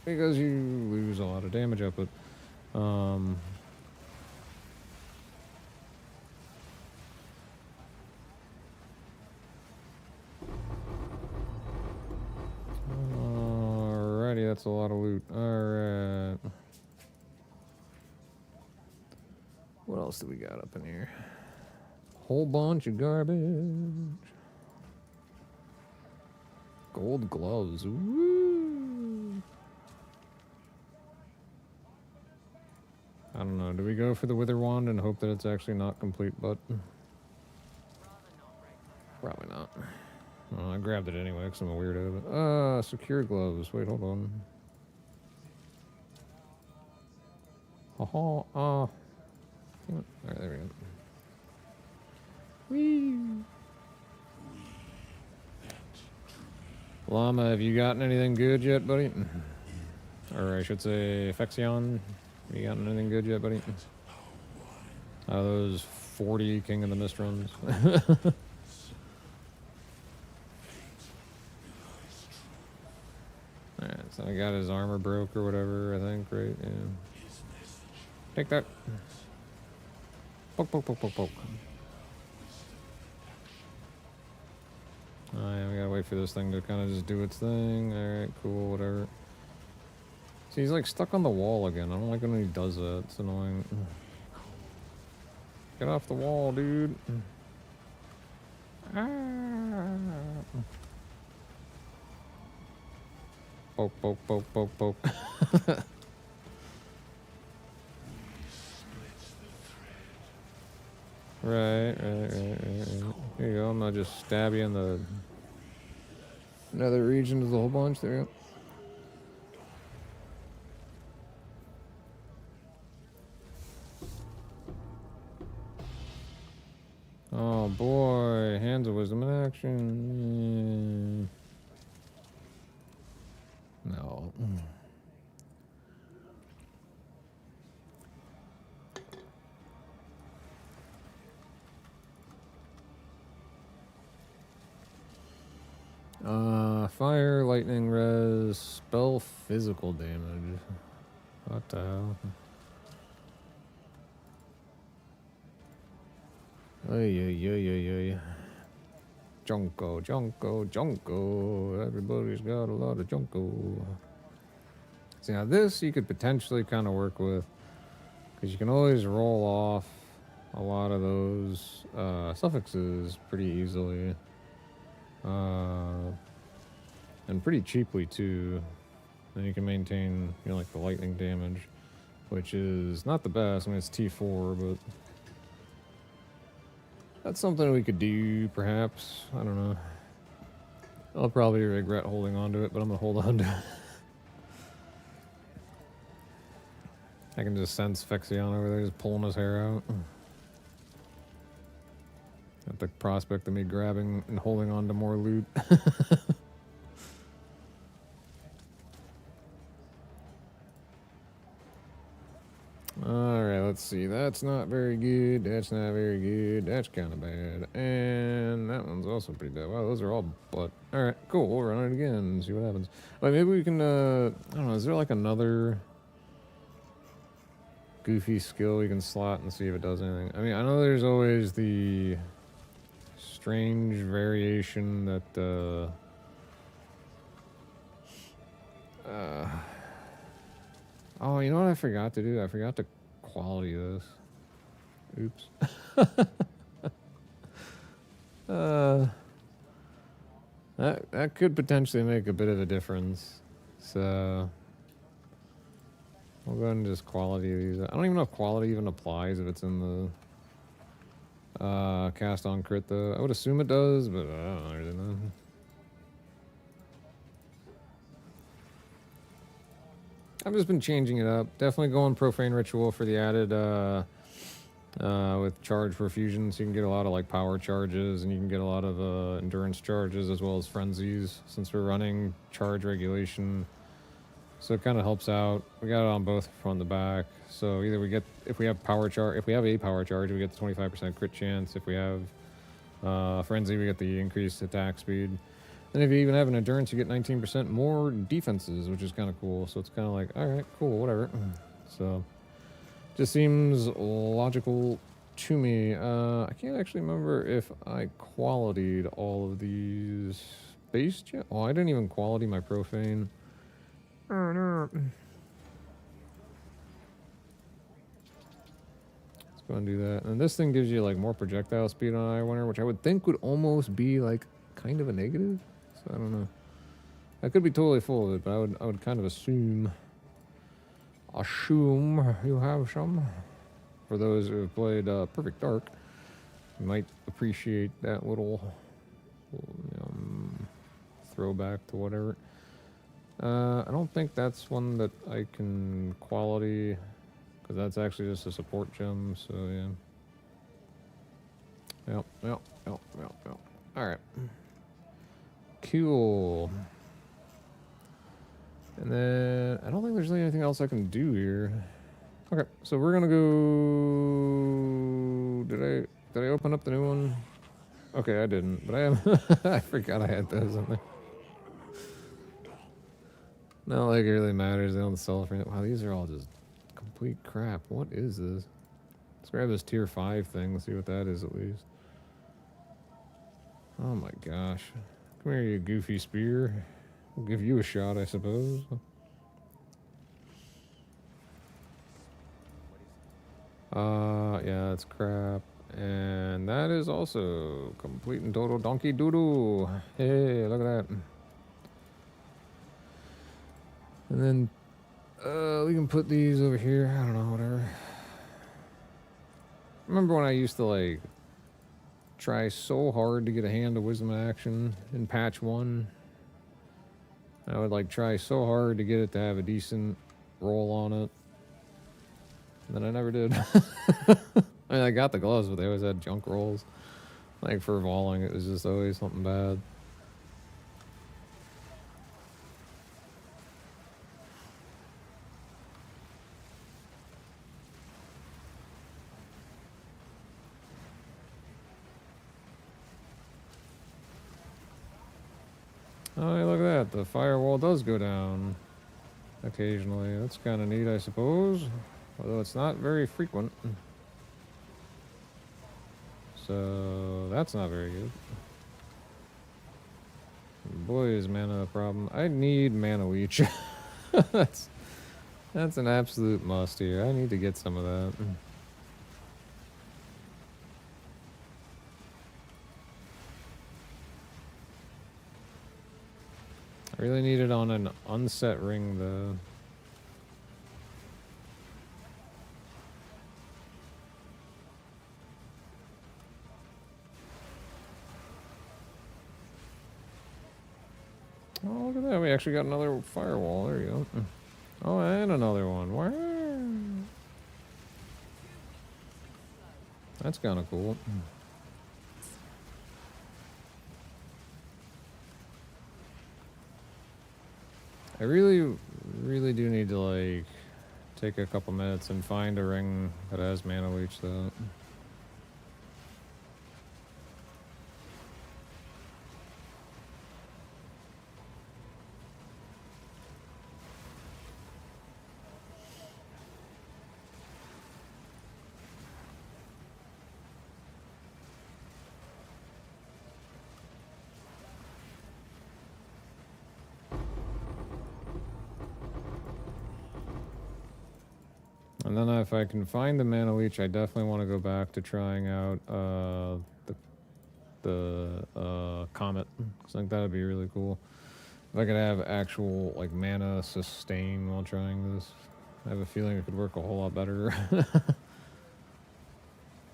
Because you lose a lot of damage output. Alrighty, that's a lot of loot. Alright. What else do we got up in here? Whole bunch of garbage. Gold gloves. Woo! I don't know. Do we go for the Wither Wand and hope that it's actually not complete, but... Probably not. Well, I grabbed it anyway because I'm a weirdo. Secure gloves. Wait, hold on. Alright, there we go. Whee! Llama, have you gotten anything good yet, buddy? Or I should say, Fexion. Have you gotten anything good yet, buddy? Those 40 King of the Mist runs. Alright, so I got his armor broke or whatever, I think, right? Yeah. Take that. Poke, poke, poke, poke, poke. Oh yeah, we gotta wait for this thing to kind of just do its thing. Alright, cool, whatever. See, he's like stuck on the wall again. I don't like when he does that. It's annoying. Get off the wall, dude. Ah. Poke, poke, poke, poke, poke. Right. Here you go. I'm gonna just stab you in the nether region of the whole bunch. There you go. Oh boy, Hands of Wisdom in action. No. Fire, lightning, res, spell physical damage. What the hell? Ay. Junko. Everybody's got a lot of Junko. See, now this you could potentially kind of work with, because you can always roll off a lot of those suffixes pretty easily. And pretty cheaply too. Then you can maintain, you know, like the lightning damage, which is not the best. I mean, it's T4, but that's something we could do, perhaps. I don't know. I'll probably regret holding on to it, but I'm gonna hold on to it. I can just sense Fexion over there just pulling his hair out. At the prospect of me grabbing and holding on to more loot. Alright, let's see. That's not very good. That's not very good. That's kind of bad. And that one's also pretty bad. Wow, those are all butt. All right, cool. We'll run it again and see what happens. Like, maybe we can, I don't know, is there like another goofy skill we can slot and see if it does anything? I mean, I know there's always the strange variation that, oh, you know what I forgot to do? I forgot to quality this. Oops. That could potentially make a bit of a difference. So we'll go ahead and just quality these. I don't even know if quality even applies if it's in the cast on crit though. I would assume it does, but I don't really know. I've just been changing it up. Definitely going profane ritual for the added with charge for fusion, so you can get a lot of like power charges, and you can get a lot of endurance charges as well as frenzies. Since we're running charge regulation, so it kind of helps out. We got it on both front and the back. So either we get, if we have a power charge, we get the 25% crit chance. If we have frenzy, we get the increased attack speed. And if you even have an endurance, you get 19% more defenses, which is kind of cool. So it's kind of like, all right, cool, whatever. So just seems logical to me. I can't actually remember if I quality'd all of these base yet. Oh, I didn't even quality my profane. Oh, no. Let's go and do that. And this thing gives you like more projectile speed on Eye Winner, which I would think would almost be like kind of a negative. So I don't know. I could be totally full of it, but I would kind of assume you have some. For those who have played Perfect Dark, you might appreciate that little throwback to whatever. I don't think that's one that I can quality, because that's actually just a support gem, so yeah. Yep. Alright. Cool. And then I don't think there's really anything else I can do here. Okay, so we're gonna go. Did I open up the new one? Okay, I didn't, but I have. I forgot I had those on there. Not like it really matters. They don't sell for it. Wow, these are all just complete crap. What is this? Let's grab this tier 5 thing. Let's see what that is at least. Oh my gosh. Come here, you goofy spear. We'll give you a shot, I suppose. Yeah, that's crap. And that is also complete and total donkey doodle. Hey, look at that. And then we can put these over here. I don't know, whatever. Remember when I used to like try so hard to get a hand of wisdom action in patch 1? I would like try so hard to get it to have a decent roll on it. And then I never did. I mean, I got the gloves, but they always had junk rolls. Like for voling, it was just always something bad. Oh, hey, look at that. The firewall does go down occasionally. That's kind of neat, I suppose. Although it's not very frequent. So that's not very good. Boy, is mana a problem. I need mana leech. that's an absolute must here. I need to get some of that. I really need it on an unset ring though. Oh, look at that. We actually got another firewall. There you go. Oh, and another one. Wow. That's kind of cool. I really do need to, like, take a couple minutes and find a ring that has mana leech though. And then if I can find the mana leech, I definitely want to go back to trying out the Comet. I think that would be really cool. If I could have actual like mana sustain while trying this, I have a feeling it could work a whole lot better.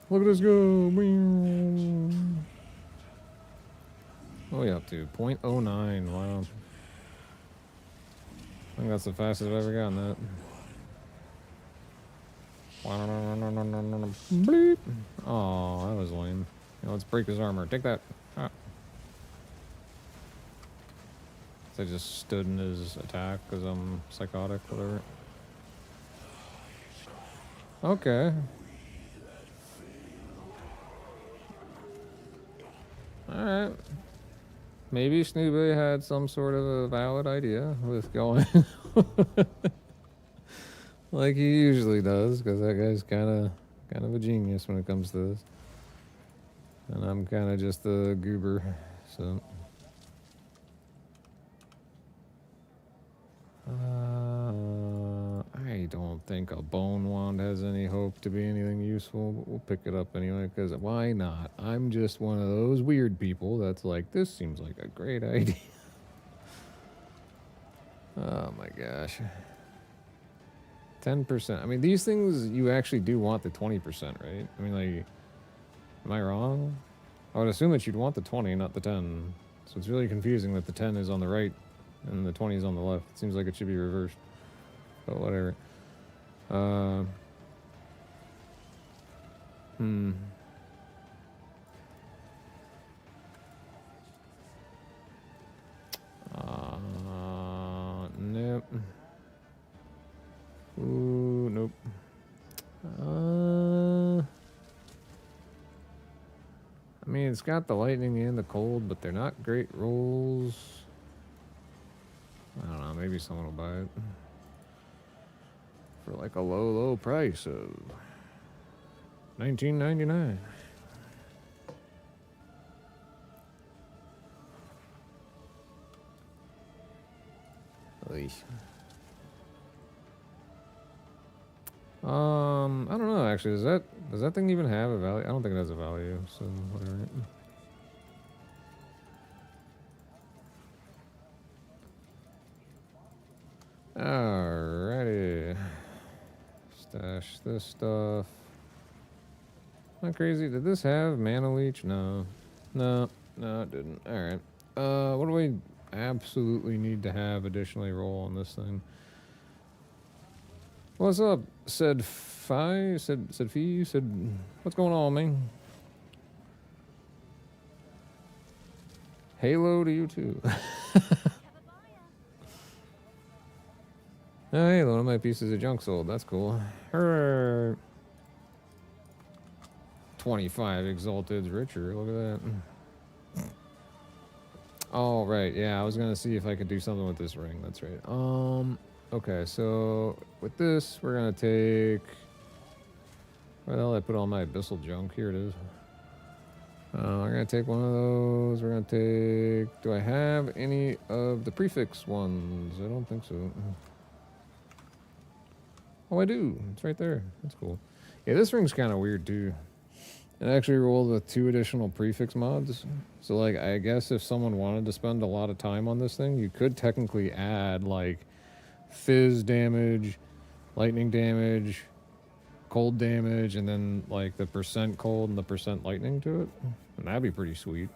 Look at us go! What are we up to? 0.09. Wow. I think that's the fastest I've ever gotten that. Bleep. Oh, that was lame. You know, let's break his armor. Take that. Ah. So I just stood in his attack because I'm psychotic, whatever. Okay. Alright. Maybe Snoopy had some sort of a valid idea with going like he usually does, because that guy's kind of a genius when it comes to this. And I'm kind of just a goober, so. I don't think a bone wand has any hope to be anything useful, but we'll pick it up anyway, because why not? I'm just one of those weird people that's like, this seems like a great idea. Oh my gosh. 10%. I mean, these things, you actually do want the 20%, right? I mean, like, am I wrong? I would assume that you'd want the 20, not the 10. So it's really confusing that the 10 is on the right and the 20 is on the left. It seems like it should be reversed. But whatever. Nope. Ooh, nope. I mean, it's got the lightning and the cold, but they're not great rolls. I don't know, maybe someone will buy it. For like a low, low price of $19.99. I don't know actually. Does that thing even have a value? I don't think it has a value, so whatever. Alrighty. Stash this stuff. Not crazy. Did this have mana leech? No. No, it didn't. Alright. What do we absolutely need to have additionally roll on this thing? What's up? Said Fi? Said Fee? Said, what's going on, man? Halo to you too. Oh, hey, one of my pieces of junk sold. That's cool. 25 exalted richer. Look at that. Oh, right. Yeah, I was going to see if I could do something with this ring. That's right. Okay, so with this, we're going to take... Where the hell did I put all my abyssal junk? Here it is. We're going to take one of those. We're going to take... Do I have any of the prefix ones? I don't think so. Oh, I do. It's right there. That's cool. Yeah, this ring's kind of weird, too. It actually rolled with 2 additional prefix mods. So, like, I guess if someone wanted to spend a lot of time on this thing, you could technically add, like, fizz damage, lightning damage, cold damage, and then, like, the percent cold and the percent lightning to it. And that'd be pretty sweet.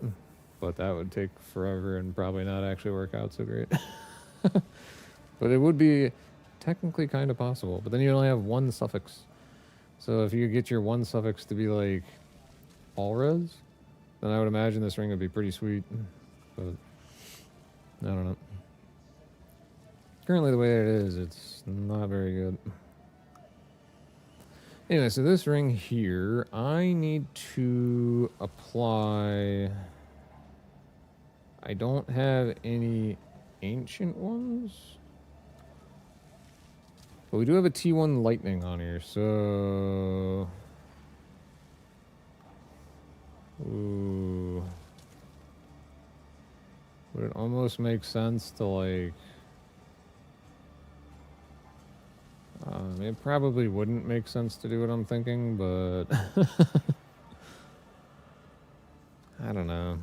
But that would take forever and probably not actually work out so great. But it would be technically kind of possible. But then you only have 1 suffix. So if you could get your 1 suffix to be, like, all res, then I would imagine this ring would be pretty sweet. But I don't know. Currently the way it is, it's not very good. Anyway, so this ring here, I need to apply... I don't have any ancient ones. But we do have a T1 lightning on here, so... Ooh. Would it almost make sense to, like... it probably wouldn't make sense to do what I'm thinking, but... I don't know.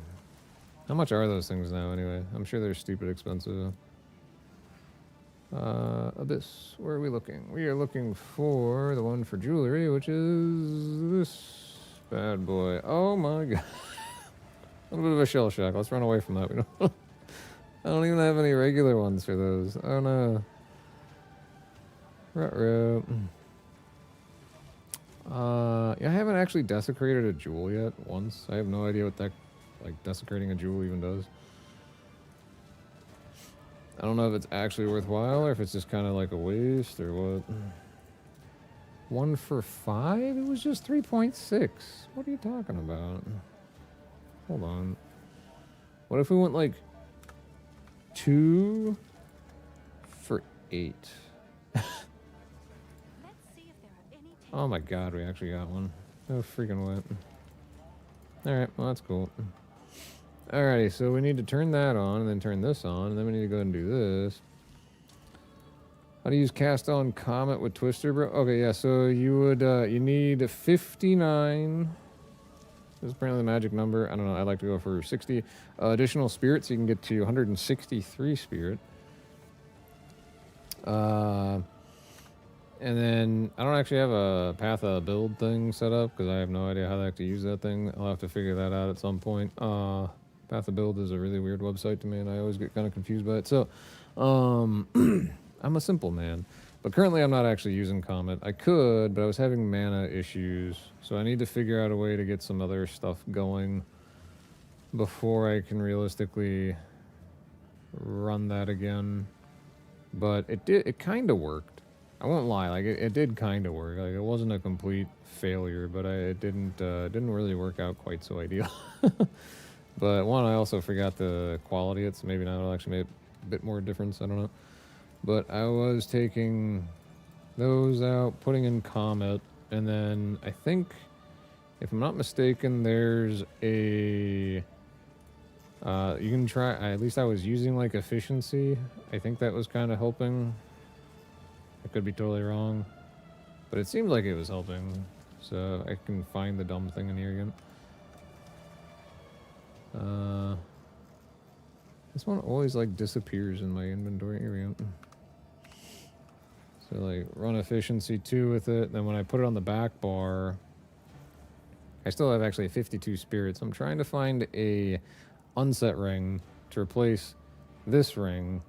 How much are those things now, anyway? I'm sure they're stupid expensive. Abyss. Where are we looking? We are looking for the one for jewelry, which is this bad boy. Oh my god. A little bit of a shell shock. Let's run away from that. We don't I don't even have any regular ones for those. Oh no. Ruh-roh. Yeah, I haven't actually desecrated a jewel yet once. I have no idea what that, like, desecrating a jewel even does. I don't know if it's actually worthwhile or if it's just kind of like a waste or what. 1 for 5? It was just 3.6. What are you talking about? Hold on. What if we went like 2 for 8? Oh my god, we actually got one. No freaking what. Alright, well that's cool. Alrighty, so we need to turn that on and then turn this on, and then we need to go ahead and do this. How to use cast on Comet with Twister, bro? Okay, yeah, so you would, you need 59. This is apparently the magic number. I don't know, I like to go for 60. Additional spirits, you can get to 163 spirit. And then, I don't actually have a path of build thing set up, because I have no idea how to actually use that thing. I'll have to figure that out at some point. Path of Build is a really weird website to me, and I always get kind of confused by it. So, I'm a simple man. But currently I'm not actually using Comet. I could, but I was having mana issues. So I need to figure out a way to get some other stuff going before I can realistically run that again. But it kind of worked. I won't lie, like it did kind of work. Like it wasn't a complete failure, but it didn't really work out quite so ideal. But one, I also forgot the quality it, so maybe now it'll actually make a bit more difference. I don't know. But I was taking those out, putting in Comet, and then I think, if I'm not mistaken, there's a you can try. At least I was using like efficiency. I think that was kind of helping. I could be totally wrong, but it seemed like it was helping. So I can find the dumb thing in here again. This one always like disappears in my inventory. Here we go. So like run efficiency 2 with it. Then when I put it on the back bar, I still have actually 52 spirits. I'm trying to find a unset ring to replace this ring.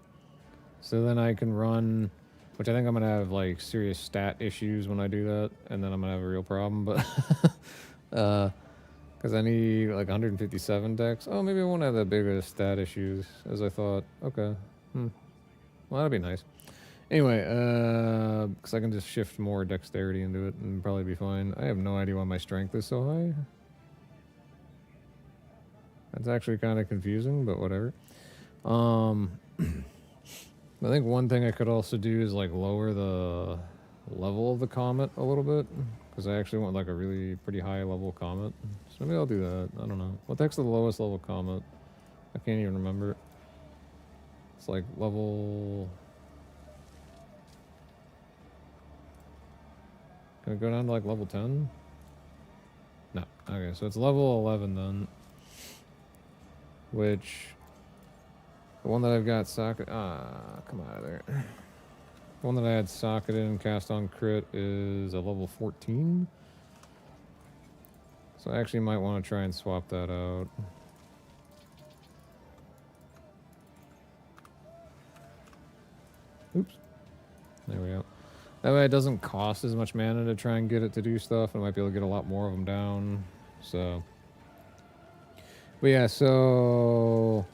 So then I can run, which I think I'm going to have like serious stat issues when I do that. And then I'm going to have a real problem. But because I need like 157 dex. Oh, maybe I won't have that big of stat issues as I thought. Okay. Well, that'd be nice. Anyway, because I can just shift more dexterity into it and probably be fine. I have no idea why my strength is so high. That's actually kind of confusing, but whatever. I think one thing I could also do is like lower the level of the Comet a little bit, because I actually want like a really pretty high level Comet. So maybe I'll do that. I don't know. What the heck's the lowest level Comet? I can't even remember. It's like level... Can it go down to like level 10? No. Okay, so it's level 11 then. Which... The one that I've got socket... come out of there. The one that I had socketed and cast on crit is a level 14. So I actually might want to try and swap that out. Oops. There we go. That way it doesn't cost as much mana to try and get it to do stuff. I might be able to get a lot more of them down. So... But yeah, so...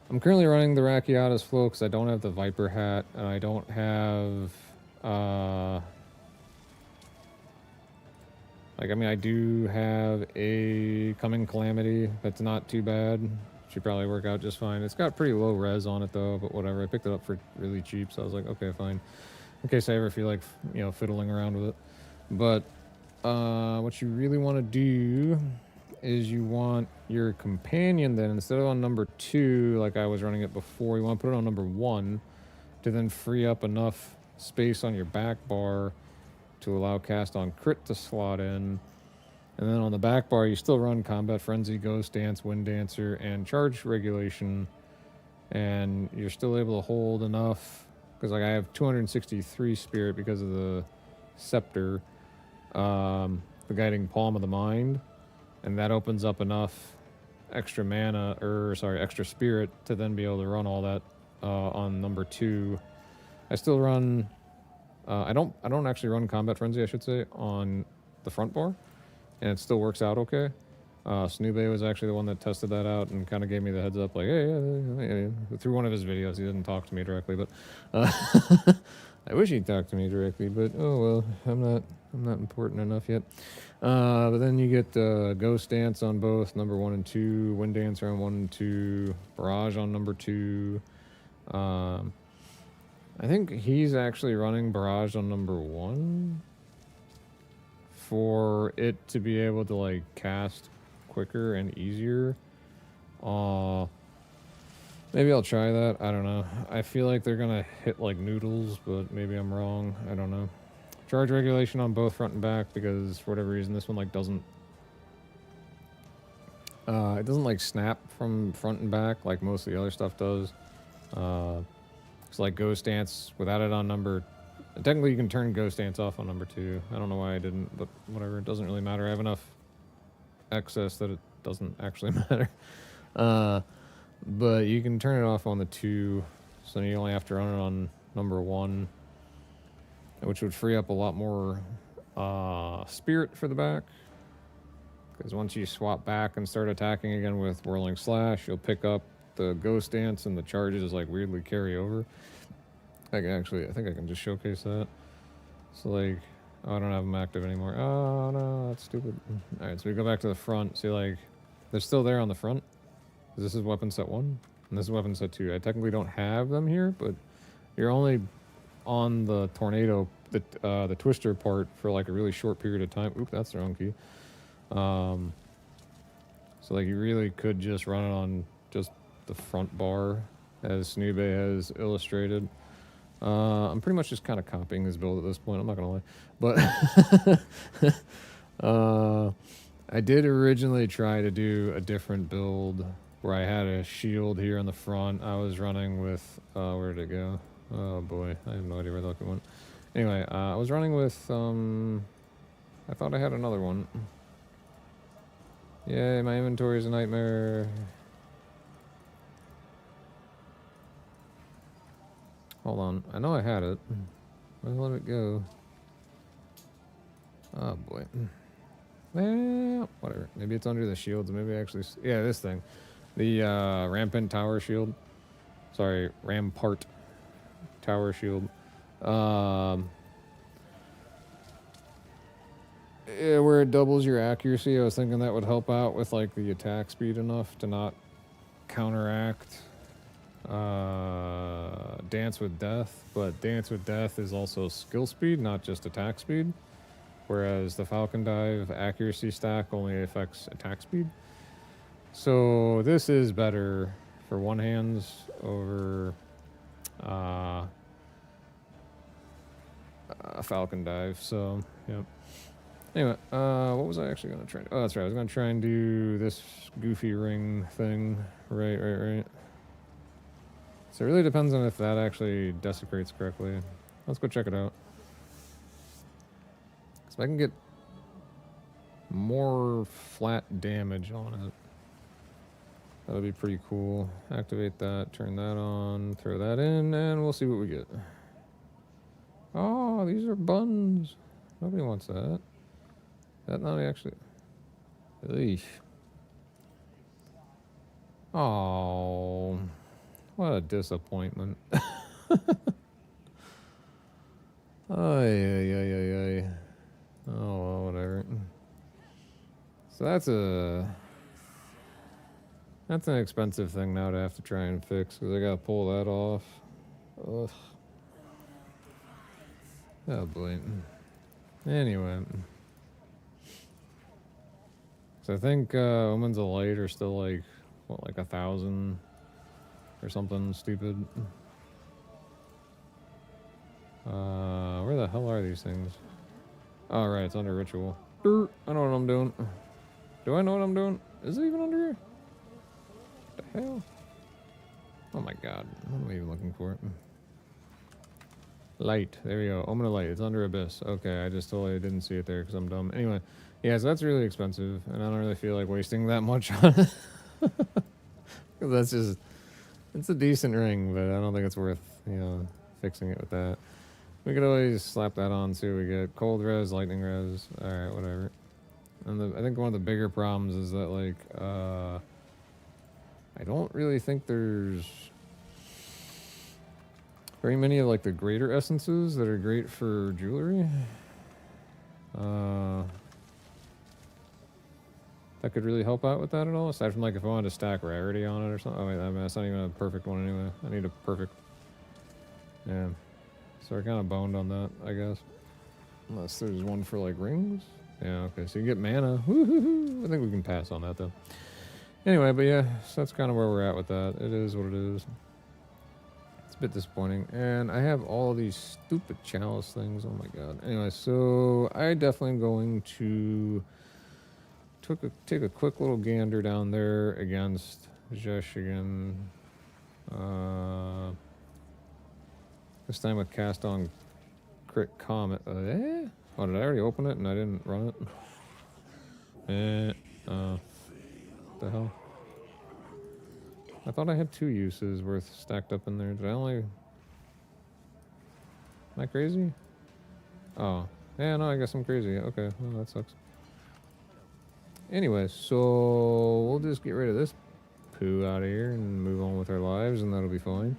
I'm currently running the Rakiata's Flow because I don't have the Viper Hat, and I don't have... Like, I mean, I do have a coming calamity that's not too bad. Should probably work out just fine. It's got pretty low res on it though, but whatever. I picked it up for really cheap, so I was like, okay, fine. In case I ever feel like, you know, fiddling around with it. But what you really want to do is you want your companion then, instead of on number 2, like I was running it before, you want to put it on number 1 to then free up enough space on your back bar to allow cast on crit to slot in. And then on the back bar, you still run Combat Frenzy, Ghost Dance, Wind Dancer, and Charge Regulation. And you're still able to hold enough, because like I have 263 Spirit because of the Scepter, the Guiding Palm of the Mind. And that opens up enough extra mana, extra Spirit to then be able to run all that on number 2. I still run... I don't actually run Combat Frenzy, I should say, on the front bar, and it still works out okay. Snoobe was actually the one that tested that out and kind of gave me the heads up, like, hey, yeah. Through one of his videos. He didn't talk to me directly, but I wish he'd talk to me directly, but oh well, I'm not important enough yet. But then you get Ghost Dance on both number 1 and 2, Wind Dancer on 1 and 2, Barrage on number 2. I think he's actually running Barrage on number 1 for it to be able to like cast quicker and easier. Maybe I'll try that. I don't know. I feel like they're gonna hit like noodles, but maybe I'm wrong. I don't know. Charge regulation on both front and back, because for whatever reason this one like doesn't it doesn't like snap from front and back like most of the other stuff does. It's like Ghost Dance without it on number... Technically you can turn Ghost Dance off on number 2. I don't know why I didn't, but whatever. It doesn't really matter. I have enough excess that it doesn't actually matter. But you can turn it off on the 2, so you only have to run it on number 1, which would free up a lot more Spirit for the back. Because once you swap back and start attacking again with Whirling Slash, you'll pick up the Ghost Dance and the charges like weirdly carry over. I think I can just showcase that. So like, oh, I don't have them active anymore. Oh no, that's stupid. Alright, so we go back to the front. See, like, they're still there on the front. This is weapon set 1, and this is weapon set 2. I technically don't have them here, but you're only on the tornado, the twister part for like a really short period of time. Oop, that's the wrong key. So like you really could just run it on just the front bar, as Snoobe has illustrated. I'm pretty much just kind of copying his build at this point, I'm not gonna lie. But I did originally try to do a different build where I had a shield here on the front. I was running with where did it go? Oh boy, I have no idea where the fuck it went. Anyway, I was running with I thought I had another one. Yay, my inventory is a nightmare. Hold on, I know I had it. Where let it go? Oh boy. Well, whatever. Maybe it's under the shields. Maybe actually, yeah, this thing, the Rampant Tower Shield. Sorry, Rampart Tower Shield. Yeah, where it doubles your accuracy. I was thinking that would help out with like the attack speed enough to not counteract Dance with Death, but Dance with Death is also skill speed, not just attack speed, whereas the Falcon Dive accuracy stack only affects attack speed. So this is better for one hands over Falcon Dive. So yeah. Anyway, what was I actually gonna try? Oh, that's right. I was gonna try and do this goofy ring thing. Right. So it really depends on if that actually desecrates correctly. Let's go check it out. So I can get more flat damage on it. That would be pretty cool. Activate that, turn that on, throw that in, and we'll see what we get. Oh, these are buns. Nobody wants that. That not actually... Eesh. Oh, what a disappointment. Ay. Oh, well, whatever. So that's an expensive thing now to have to try and fix because I gotta pull that off. Ugh. Oh boy. Anyway. So I think Omens of Light are still like, what, like 1,000 or something stupid. Where the hell are these things? Oh, right, it's under ritual. I know what I'm doing. Do I know what I'm doing? Is it even under here? What the hell? Oh my god. What am I even looking for? Light. There we go. Omen of Light. It's under Abyss. Okay, I just totally didn't see it there because I'm dumb. Anyway, yeah, so that's really expensive, and I don't really feel like wasting that much on it. That's just... It's a decent ring, but I don't think it's worth, you know, fixing it with that. We could always slap that on, too. We get cold res, lightning res. Alright, whatever. And I think one of the bigger problems is that, like, I don't really think there's very many of, like, the greater essences that are great for jewelry. That could really help out with that at all, aside from, like, if I wanted to stack rarity on it or something. Oh, wait, I mean, that's not even a perfect one anyway. I need a perfect... Yeah. So we're kind of boned on that, I guess. Unless there's one for, like, rings? Yeah, okay, so you get mana. Woo-hoo-hoo. I think we can pass on that, though. Anyway, but yeah, so that's kind of where we're at with that. It is what it is. It's a bit disappointing. And I have all of these stupid chalice things. Oh my god. Anyway, so I definitely am going to take a quick little gander down there against Jesh again. This time with cast on crit Comet. Oh, did I already open it and I didn't run it? What the hell? I thought I had 2 uses worth stacked up in there. Did I only... Am I crazy? Oh. Yeah, no, I guess I'm crazy. Okay, well, that sucks. Anyway, so we'll just get rid of this poo out of here and move on with our lives, and that'll be fine.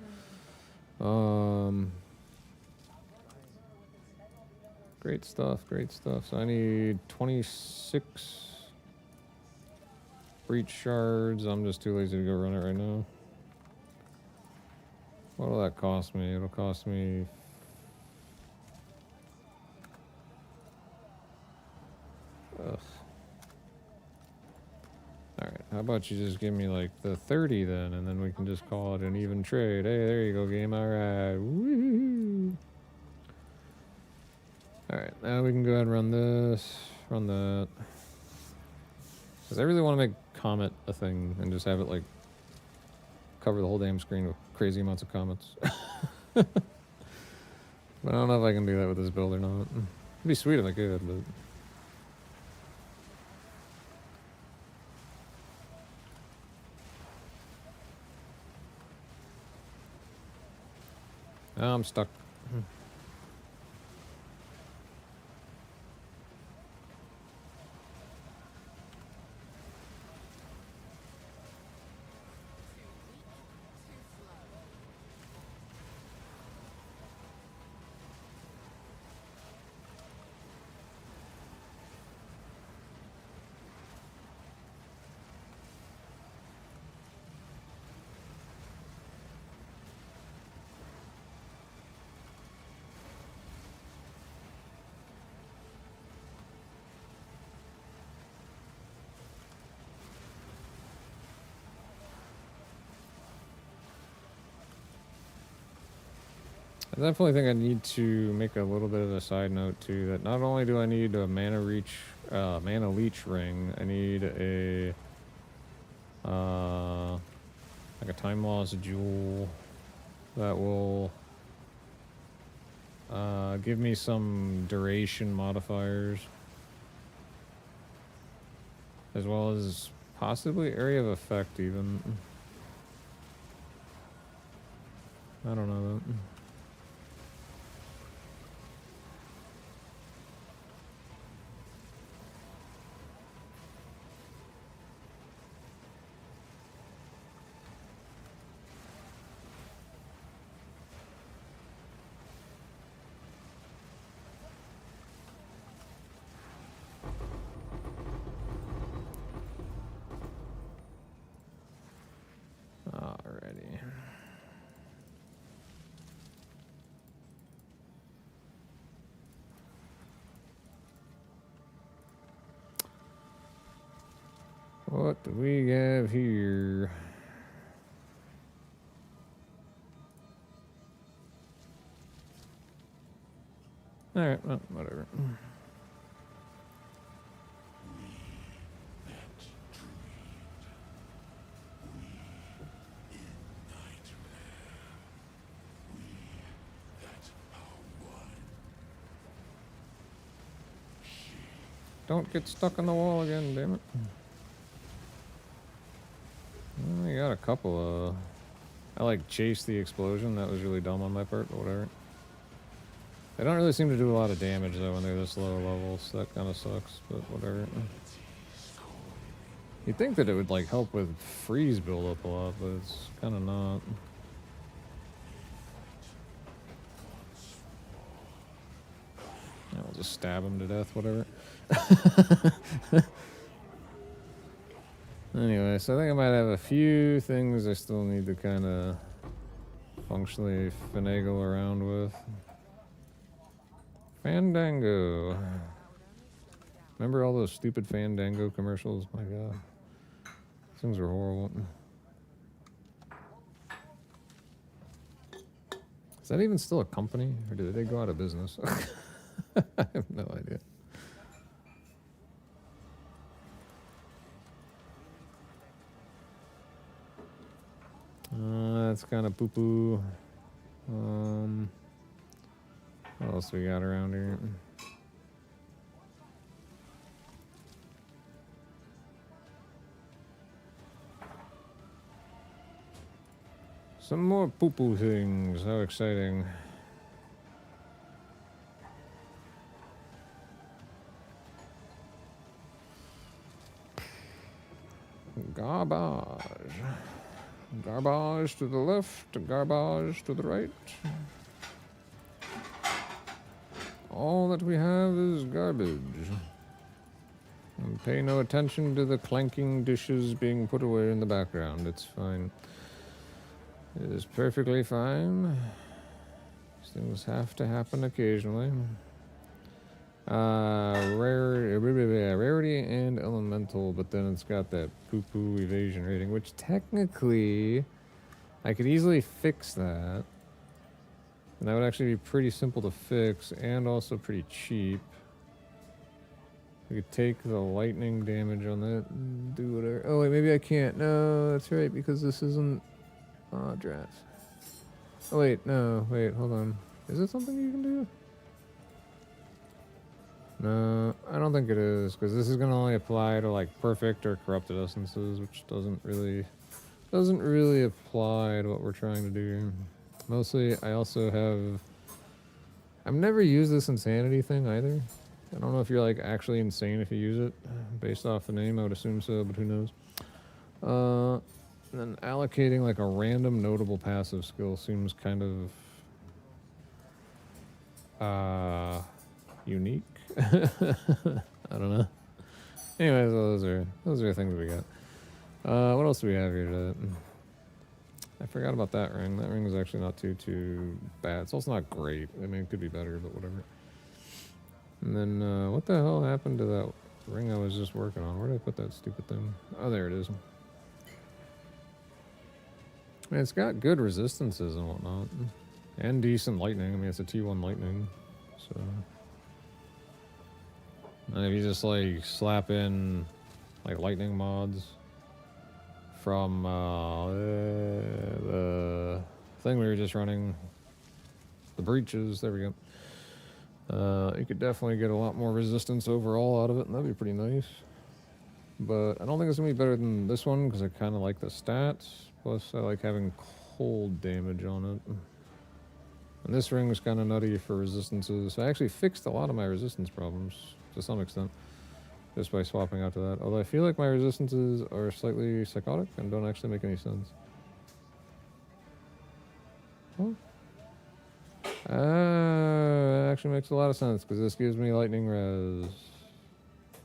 Great stuff, great stuff. So I need 26 breach shards. I'm just too lazy to go run it right now. What'll that cost me? It'll cost me... Ugh. Alright, how about you just give me like the 30 then, and then we can just call it an even trade. Hey, there you go, game. Alright. Woohoo! Alright, now we can go ahead and run this, run that. Because I really want to make Comet a thing and just have it like cover the whole damn screen with crazy amounts of comets. But I don't know if I can do that with this build or not. It'd be sweet if I could, but... Oh, I'm stuck. I definitely think I need to make a little bit of a side note too, that not only do I need a mana leech ring, I need a like a time loss jewel that will give me some duration modifiers, as well as possibly area of effect even. I don't know that. What do we have here? Alright, well, whatever. Don't get stuck on the wall again, damn it. Well, I got a couple of... I like chased the explosion. That was really dumb on my part, but whatever. They don't really seem to do a lot of damage though when they're this low level, so that kind of sucks, but whatever. You'd think that it would like help with freeze build up a lot, but it's kind of not. Yeah, we'll just stab him to death, whatever. Anyway, so I think I might have a few things I still need to kind of functionally finagle around with. Fandango. Remember all those stupid Fandango commercials? My god. Those things were horrible. Is that even still a company? Or did they go out of business? I have no idea. That's kind of poo-poo. What else we got around here? Some more poo-poo things. How exciting. Garbage. Garbage to the left, garbage to the right. All that we have is garbage. And pay no attention to the clanking dishes being put away in the background. It's fine. It is perfectly fine. These things have to happen occasionally. Rarity and elemental, but then it's got that poo-poo evasion rating, which technically I could easily fix that. And that would actually be pretty simple to fix and also pretty cheap. We could take the lightning damage on that and do whatever. Oh wait, maybe I can't. No, that's right, because this isn't... Oh, drat. Oh wait, no, wait, hold on. Is it something you can do? No, I don't think it is, because this is going to only apply to like perfect or corrupted essences, which doesn't really apply to what we're trying to do. Mostly, I also have... I've never used this insanity thing either. I don't know if you're like actually insane if you use it. Based off the name, I would assume so, but who knows. And then allocating like a random notable passive skill seems kind of unique. I don't know. Anyways, those are things we got. What else do we have here? I forgot about that ring. That ring is actually not too bad. It's also not great. I mean, it could be better, but whatever. And then, what the hell happened to that ring I was just working on? Where did I put that stupid thing? Oh, there it is. I mean, it's got good resistances and whatnot. And decent lightning. I mean, it's a T1 lightning. So... And if you just like slap in like lightning mods from the thing we were just running, the breaches, there we go. You could definitely get a lot more resistance overall out of it, and that'd be pretty nice. But I don't think it's gonna be better than this one because I kind of like the stats. Plus, I like having cold damage on it. And this ring was kind of nutty for resistances. I actually fixed a lot of my resistance problems to some extent just by swapping out to that. Although I feel like my resistances are slightly psychotic and don't actually make any sense. Oh. That actually makes a lot of sense because this gives me lightning res.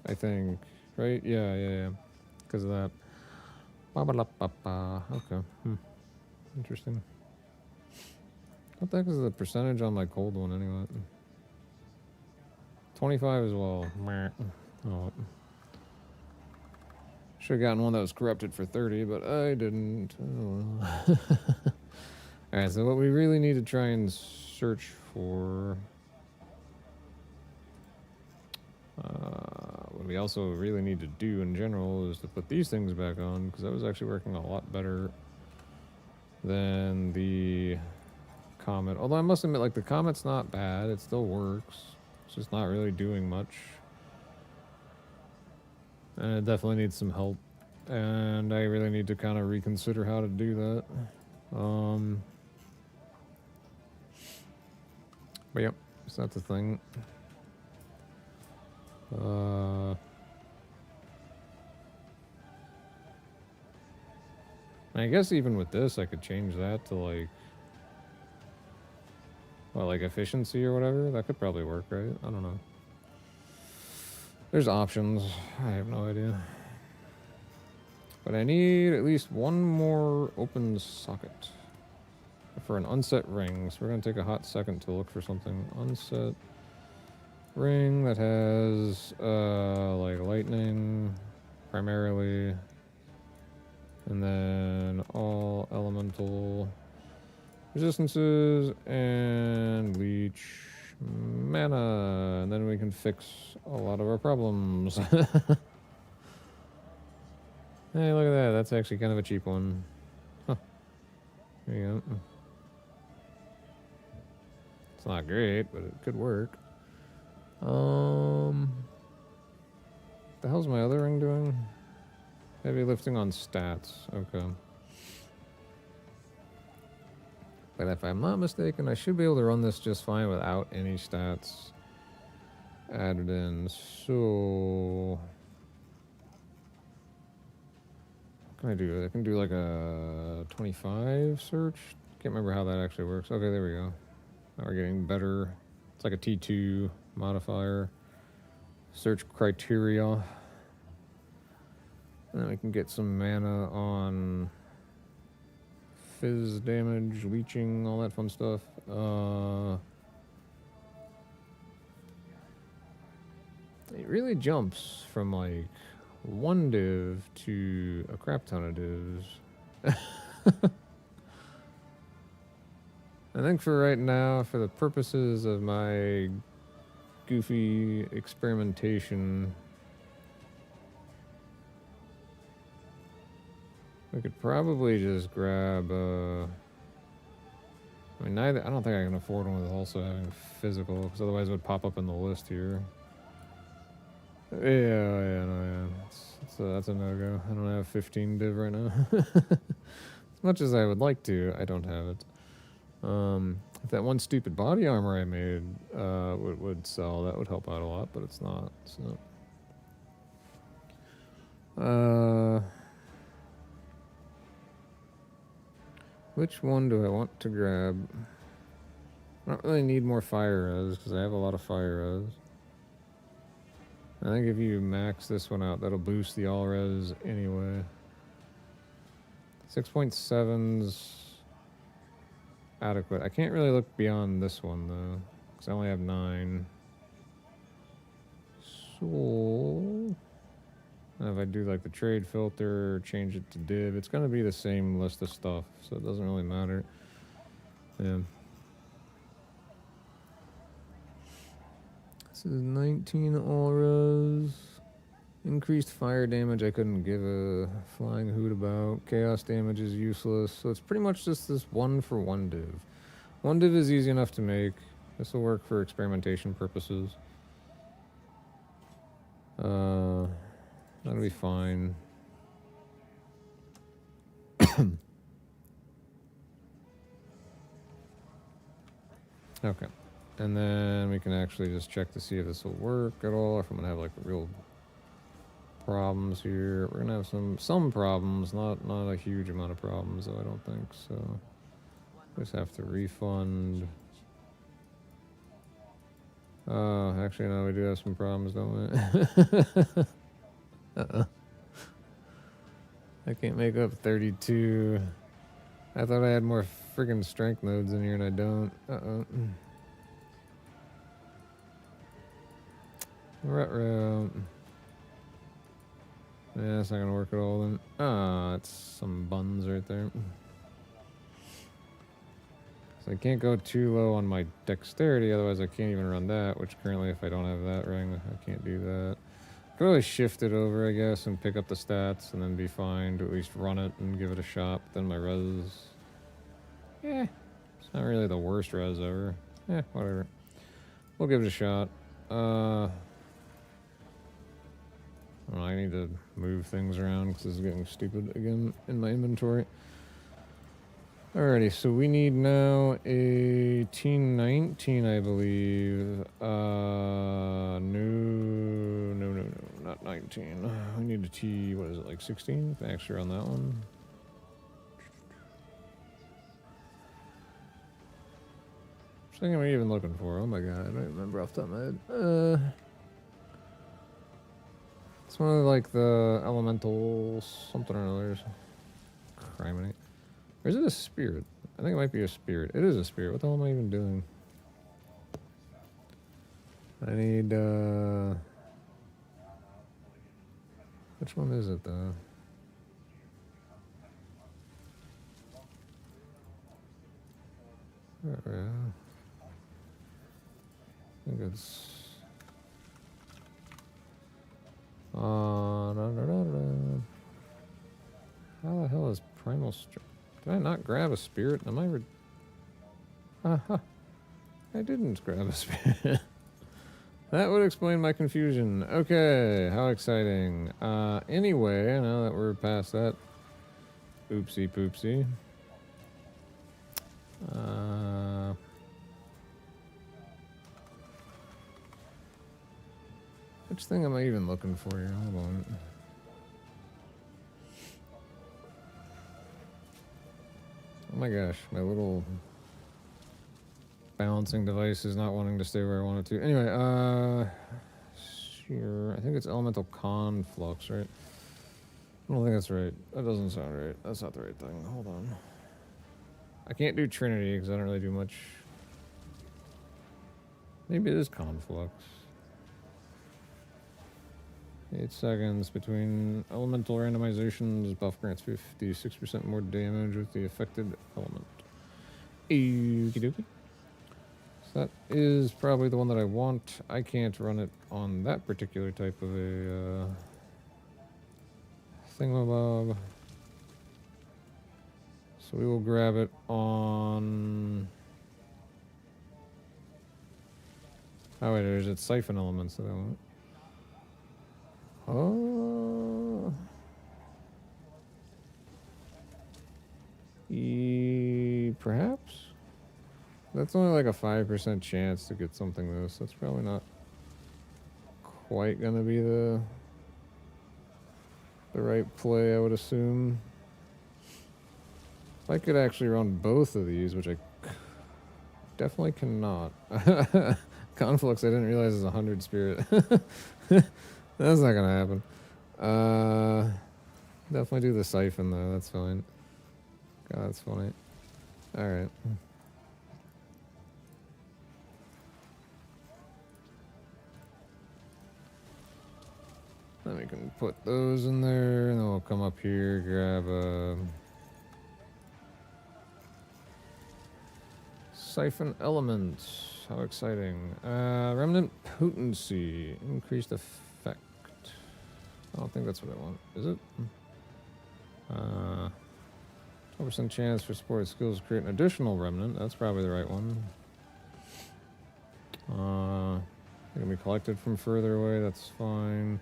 I think. Right? Yeah. Because of that. Ba-ba-la-ba-ba. Okay. Interesting. What the heck is the percentage on my cold one anyway? 25 as well. Oh. Should have gotten one that was corrupted for 30, but I didn't. Oh well. Alright, so what we really need to try and search for... what we also really need to do in general is to put these things back on, because that was actually working a lot better than the Comet. Although I must admit, like, the Comet's not bad. It still works. It's just not really doing much. And it definitely needs some help. And I really need to kind of reconsider how to do that. But yep, so that's the thing. I guess even with this, I could change that to like, well, like efficiency or whatever. That could probably work, right? I don't know. There's options. I have no idea. But I need at least one more open socket for an unset ring. So we're going to take a hot second to look for something. Unset ring that has like lightning primarily, and then all elemental resistances and leech mana, and then we can fix a lot of our problems. Hey, look at that. That's actually kind of a cheap one. Huh. There you go. It's not great, but it could work. The hell's my other ring doing? Heavy lifting on stats. Okay. But if I'm not mistaken, I should be able to run this just fine without any stats added in. So... what can I do? I can do like a 25 search? Can't remember how that actually works. Okay, there we go. Now we're getting better. It's like a T2 modifier. Search criteria. And then we can get some mana on fizz damage, leeching, all that fun stuff. It really jumps from like one div to a crap ton of divs. I think for right now, for the purposes of my goofy experimentation, we could probably just grab, I mean, I don't think I can afford one with also having physical, because otherwise it would pop up in the list here. Yeah. That's a no-go. I don't have 15 div right now. As much as I would like to, I don't have it. If that one stupid body armor I made would sell, that would help out a lot, but it's not. Which one do I want to grab? I don't really need more fire res, because I have a lot of fire res. I think if you max this one out, that'll boost the all res anyway. 6.7's adequate. I can't really look beyond this one though, because I only have 9. So if I do like the trade filter, change it to div, it's going to be the same list of stuff, so it doesn't really matter. Yeah. This is 19 auras. Increased fire damage I couldn't give a flying hoot about. Chaos damage is useless. So it's pretty much just this 1-for-1 div. 1 div is easy enough to make. This will work for experimentation purposes. That'll be fine. Okay. And then we can actually just check to see if this will work at all, if I'm going to have like real problems here. We're going to have some problems, not a huge amount of problems though, I don't think. So just have to refund. Actually no, we do have some problems, don't we? I can't make up 32. I thought I had more friggin' strength nodes in here and I don't. Ruh-roh. Yeah, that's not gonna work at all then. Ah, it's some buns right there. So I can't go too low on my dexterity, otherwise I can't even run that, which currently if I don't have that ring, I can't do that. I could always shift it over, I guess, and pick up the stats and then be fine to at least run it and give it a shot. But then my res... Eh, it's not really the worst res ever. Eh, whatever. We'll give it a shot. I need to move things around because this is getting stupid again in my inventory. Alrighty, so we need now a T19, I believe. No, not 19. We need a T, what is it, like 16? Thanks for on that one. Which thing am I even looking for? Oh my god, I don't remember off the top of my head. It's one of like the elemental something or others. Criminy. Or is it a spirit? I think it might be a spirit. It is a spirit. What the hell am I even doing? I need, which one is it, though? I think it's... How the hell is primal strength? Did I not grab a spirit? Am I I didn't grab a spirit. That would explain my confusion. Okay, how exciting. Anyway, now that we're past that oopsie poopsie. Which thing am I even looking for here? Hold on. Oh my gosh, my little balancing device is not wanting to stay where I want it to. Anyway, sure. I think it's elemental conflux, right? I don't think that's right. That doesn't sound right. That's not the right thing. Hold on. I can't do Trinity because I don't really do much. Maybe it is conflux. 8 seconds between elemental randomizations. Buff grants 56% more damage with the affected element. Okie dokie. So that is probably the one that I want. I can't run it on that particular type of a thingamabob. So we will grab it on... Oh wait, there's its siphon elements that I want. Oh. Perhaps? That's only like a 5% chance to get something this. That's probably not quite gonna be the right play, I would assume. If I could actually run both of these, which I definitely cannot. Conflux, I didn't realize is 100 spirit. That's not gonna happen. Definitely do the siphon though, that's fine. God, that's funny. Alright. Then we can put those in there, and then we'll come up here, grab a siphon elements. How exciting. Remnant potency. Increased effect. I don't think that's what I want. Is it? 12% chance for supported skills to create an additional remnant. That's probably the right one. It can be collected from further away. That's fine.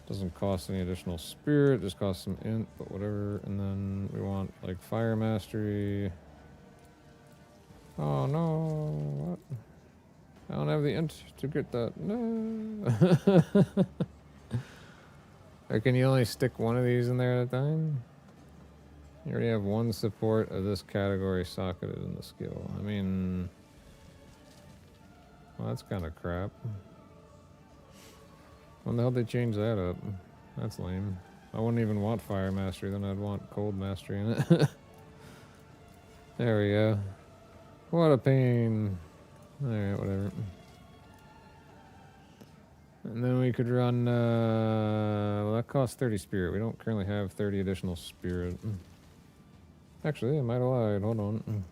Doesn't cost any additional spirit. Just costs some int, but whatever. And then we want like fire mastery. Oh no! What? I don't have the int to get that. No. Or can you only stick one of these in there at a time? You already have one support of this category socketed in the skill. I mean, well, that's kind of crap. When the hell did they change that up? That's lame. I wouldn't even want fire mastery, then I'd want cold mastery in it. There we go. What a pain. Alright, whatever. And then we could run, well, that costs 30 spirit. We don't currently have 30 additional spirit. Actually, I might have lied. Hold on.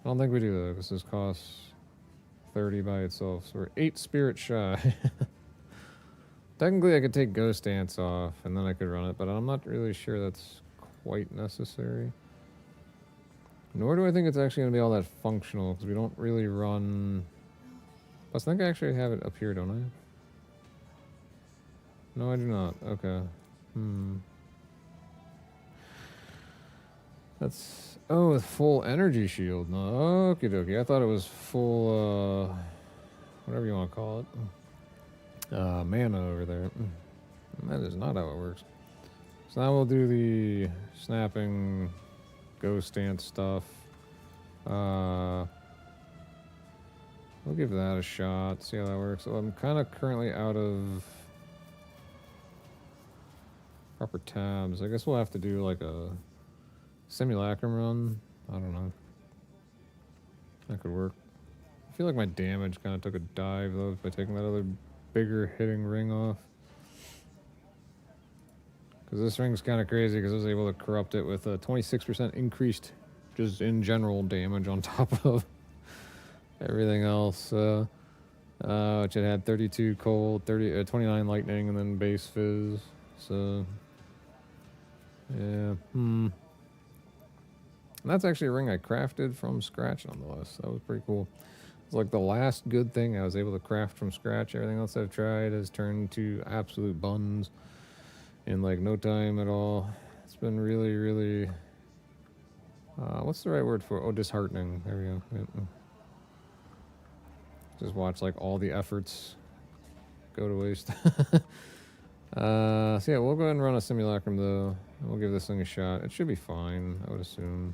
I don't think we do, though, because this costs 30 by itself. So we're 8 spirit shy. Technically, I could take Ghost Dance off, and then I could run it, but I'm not really sure that's quite necessary. Nor do I think it's actually going to be all that functional, because we don't really run... Plus, I think I actually have it up here, don't I? No, I do not. Okay. That's... Oh, with full energy shield. No, okie dokie. I thought it was full, whatever you want to call it. Mana over there. That is not how it works. So now we'll do the snapping ghost dance stuff. We'll give that a shot, see how that works. So I'm kind of currently out of proper tabs. I guess we'll have to do like a simulacrum run. I don't know. That could work. I feel like my damage kind of took a dive though by taking that other bigger hitting ring off. Because this ring's kind of crazy because I was able to corrupt it with a 26% increased just in general damage on top of everything else. Which it had 32 cold, 29 lightning, and then base fizz. So, yeah. And that's actually a ring I crafted from scratch nonetheless. That was pretty cool. It's like the last good thing I was able to craft from scratch. Everything else I've tried has turned to absolute buns in like no time at all. It's been really, really... what's the right word for it? Oh, disheartening. There we go. Yep. Just watch like all the efforts go to waste. So yeah, we'll go ahead and run a simulacrum though. We'll give this thing a shot. It should be fine, I would assume.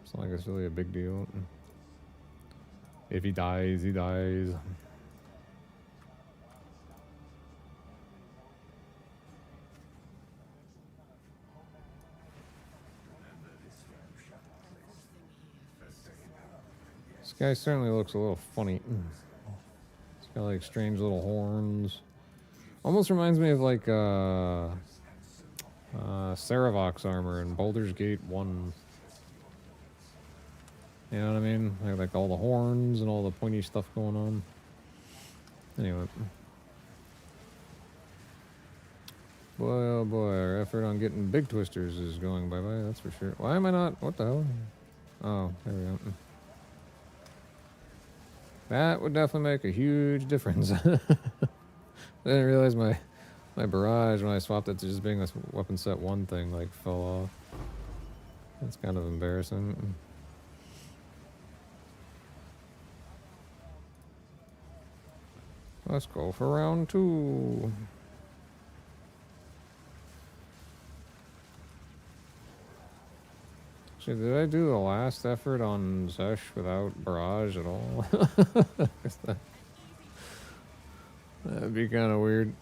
It's not like it's really a big deal. If he dies, he dies. This guy certainly looks a little funny. He's got like strange little horns. Almost reminds me of like Saravox armor in Baldur's Gate 1. You know what I mean? Like all the horns and all the pointy stuff going on. Anyway. Boy, oh boy, our effort on getting big twisters is going bye-bye, that's for sure. Why am I not? What the hell? Oh, there we go. That would definitely make a huge difference. I didn't realize my barrage when I swapped it to just being a weapon set 1 thing like fell off. That's kind of embarrassing. Let's go for round 2. Actually, did I do the last effort on Zesh without barrage at all? That'd be kind of weird.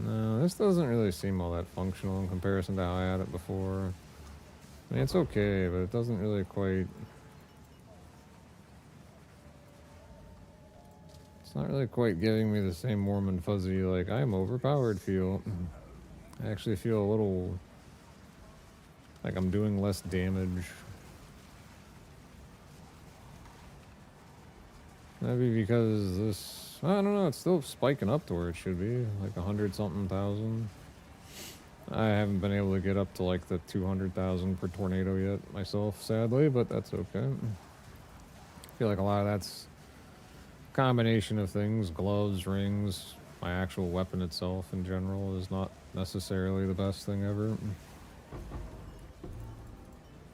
No, this doesn't really seem all that functional in comparison to how I had it before. I mean, it's okay, but it doesn't really quite... It's not really quite giving me the same warm and fuzzy, like, I'm overpowered feel. I actually feel a little... like I'm doing less damage. That'd be because this... I don't know, it's still spiking up to where it should be. Like 100-something thousand. I haven't been able to get up to like the 200,000 per tornado yet myself, sadly, but that's okay. I feel like a lot of that's a combination of things. Gloves, rings, my actual weapon itself in general is not necessarily the best thing ever.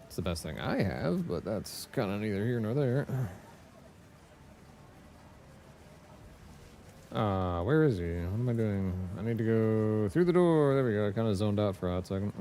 It's the best thing I have, but that's kind of neither here nor there. Where is he? What am I doing? I need to go through the door. There we go. I kind of zoned out for a hot second.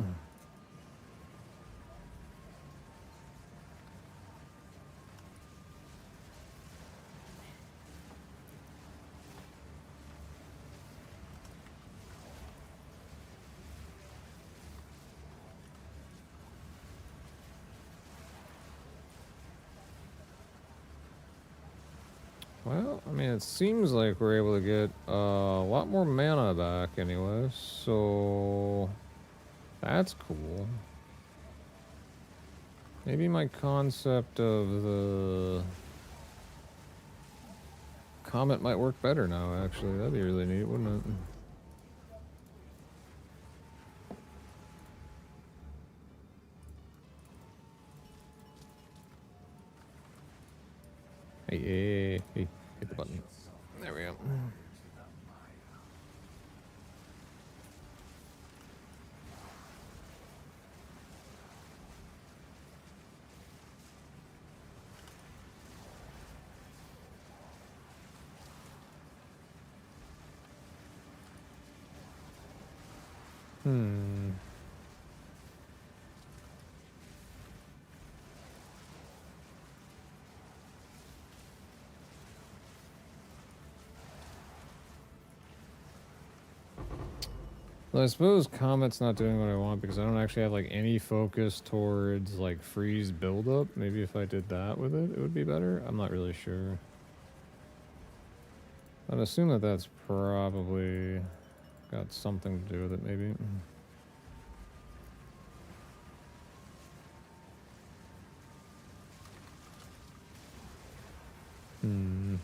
Well, I mean, it seems like we're able to get a lot more mana back anyway, so that's cool. Maybe my concept of the Comet might work better now, actually. That'd be really neat, wouldn't it? Hey, hit the button. There we go. Well, I suppose Comet's not doing what I want because I don't actually have like any focus towards like freeze buildup. Maybe if I did that with it, it would be better. I'm not really sure. I'd assume that that's probably got something to do with it, maybe. Hmm.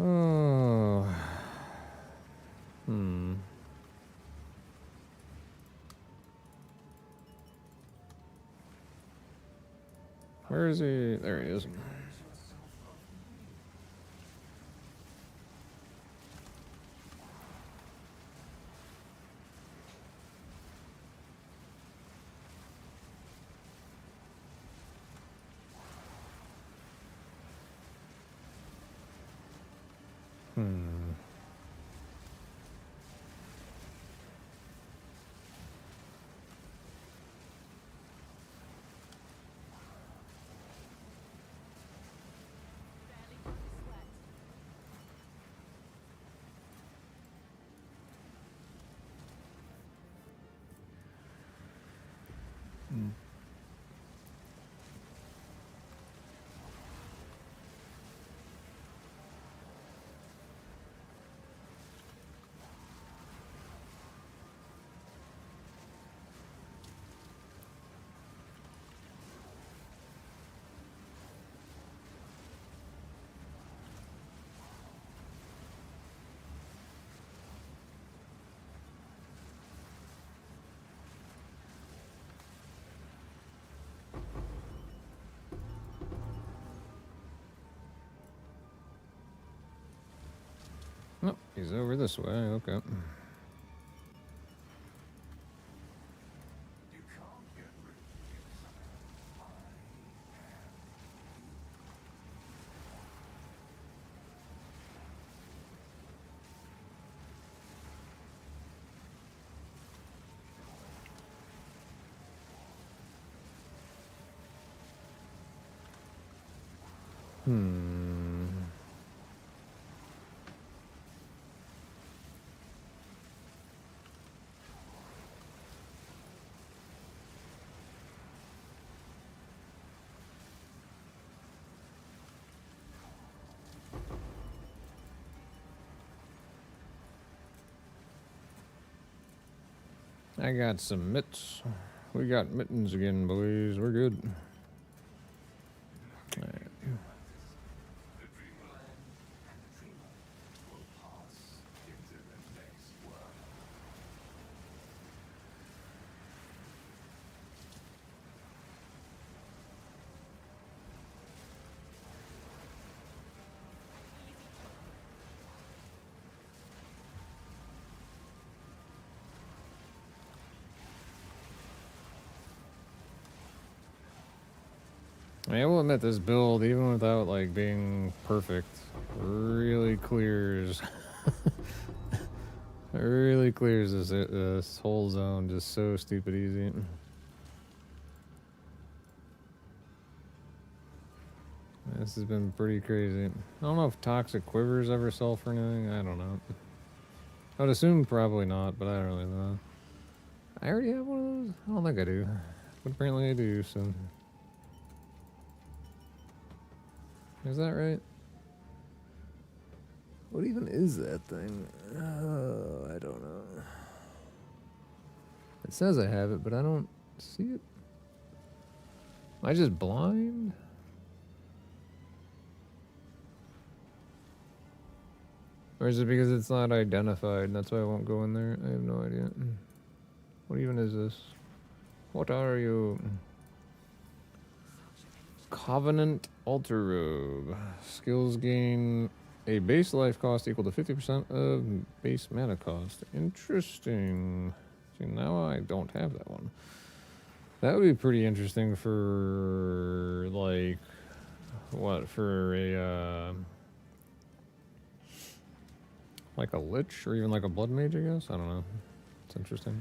Oh. Hmm. Where is he? There he is. Hmm. Oh, he's over this way. Okay. Hmm. I got some mitts. We got mittens again, boys. We're good. Alright. I mean, I will admit this build, even without like being perfect, really clears. It really clears this whole zone just so stupid easy. This has been pretty crazy. I don't know if toxic quivers ever sell for anything. I don't know. I would assume probably not, but I don't really know. I already have one of those? I don't think I do. But apparently I do, so. Is that right? What even is that thing? Oh, I don't know. It says I have it, but I don't see it. Am I just blind? Or is it because it's not identified and that's why I won't go in there? I have no idea. What even is this? What are you? Covenant Altar Robe. Skills gain a base life cost equal to 50% of base mana cost. Interesting. See, now I don't have that one. That would be pretty interesting for, like, what, for a, like a lich or even like a blood mage, I guess? I don't know. It's interesting.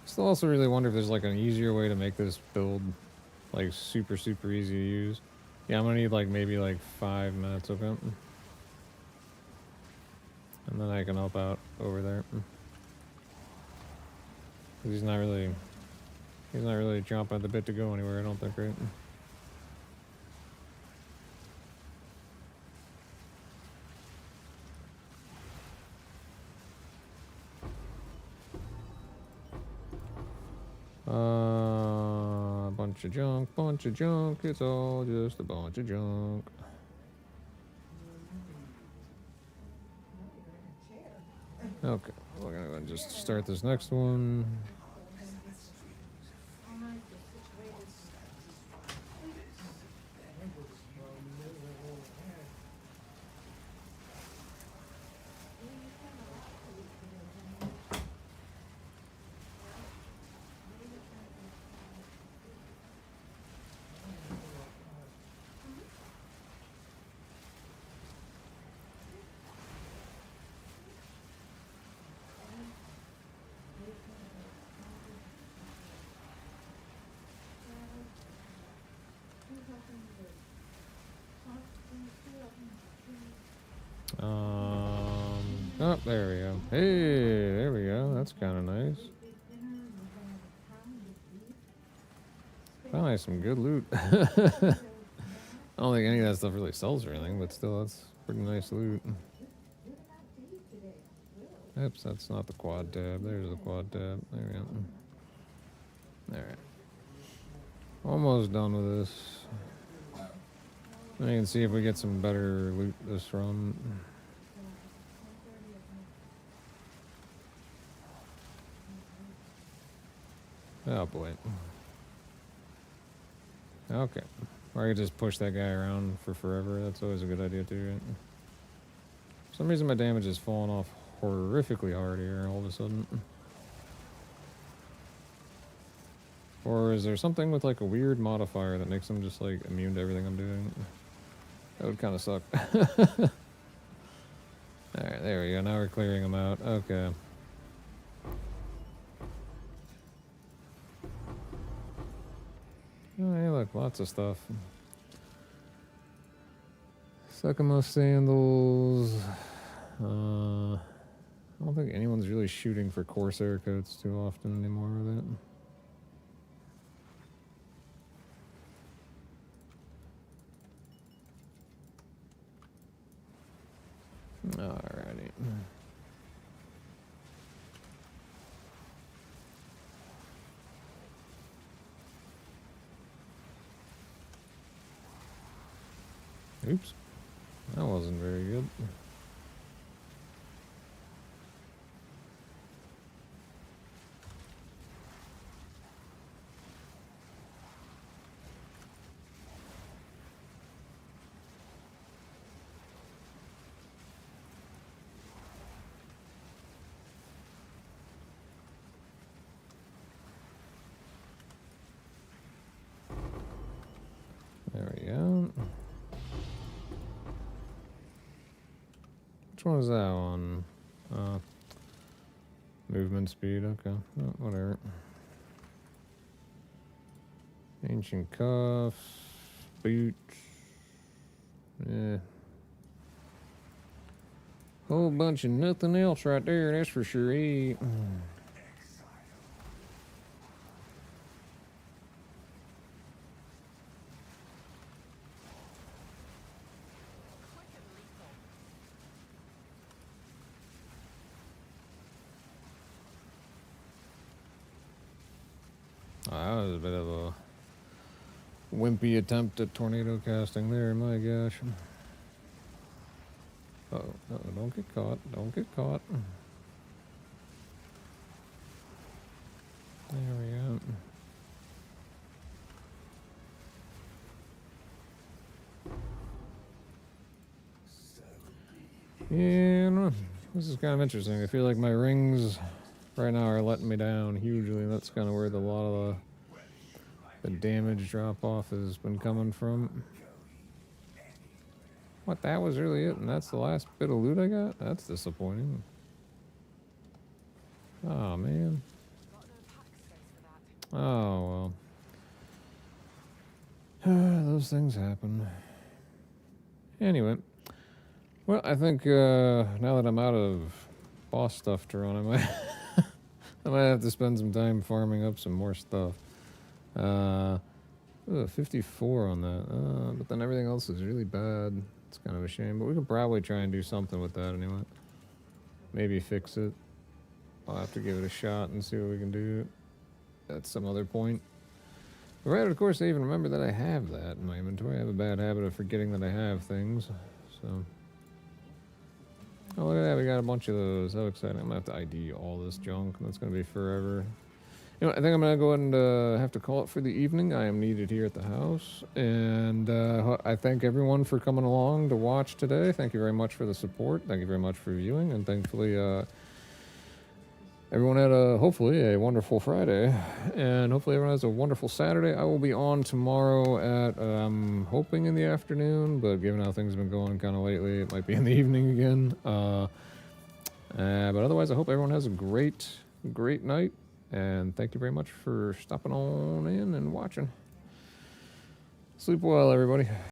Still also really wonder if there's like an easier way to make this build like super easy to use. Yeah, I'm gonna need like maybe like 5 minutes of it. And then I can help out over there. 'Cause he's not really chomping at the bit to go anywhere, I don't think, right? Bunch of junk, it's all just a bunch of junk. Okay, we're gonna go and just start this next one. Oh, there we go. Hey, there we go. That's kind of nice. Finally, some good loot. I don't think any of that stuff really sells or anything, but still, that's pretty nice loot. Oops, that's not the quad tab. There's the quad tab. There we go. Alright. Almost done with this. I can see if we get some better loot this run. Oh boy. Okay. Or I could just push that guy around for forever. That's always a good idea too, right? For some reason my damage is falling off horrifically hard here all of a sudden. Or is there something with like a weird modifier that makes him just like immune to everything I'm doing? That would kind of suck. Alright, there we go. Now we're clearing them out. Okay. Oh, hey, look, lots of stuff. Sakamo sandals. I don't think anyone's really shooting for Corsair coats too often anymore with it. Alrighty. Oops. That wasn't very good. Which one is that one? Movement speed, okay. Oh, whatever. Ancient cuffs, boots. Yeah. Whole bunch of nothing else right there, that's for sure. Oh, that was a bit of a wimpy attempt at tornado casting there, my gosh. Uh-oh, don't get caught, don't get caught. There we go. Yeah, I don't know. This is kind of interesting. I feel like my rings right now are letting me down hugely. That's kind of where a lot of the damage drop off has been coming from. What, that was really it? And that's the last bit of loot I got? That's disappointing. Oh, man. Oh, well. Those things happen. Anyway. Well, I think now that I'm out of boss stuff to run, I might have to spend some time farming up some more stuff. 54 on that. But then everything else is really bad. It's kind of a shame, but we could probably try and do something with that anyway. Maybe fix it. I'll have to give it a shot and see what we can do at some other point. But right, of course, I even remember that I have that in my inventory. I have a bad habit of forgetting that I have things, so... Oh, look at that, we got a bunch of those. How exciting. I'm going to have to ID all this junk. That's going to be forever. You know, I think I'm going to go ahead and have to call it for the evening. I am needed here at the house. And I thank everyone for coming along to watch today. Thank you very much for the support. Thank you very much for viewing. And thankfully, everyone had hopefully a wonderful Friday. And hopefully everyone has a wonderful Saturday. I will be on tomorrow at, I'm hoping in the afternoon, but given how things have been going kind of lately, it might be in the evening again. But otherwise, I hope everyone has a great night. And thank you very much for stopping on in and watching. Sleep well, everybody.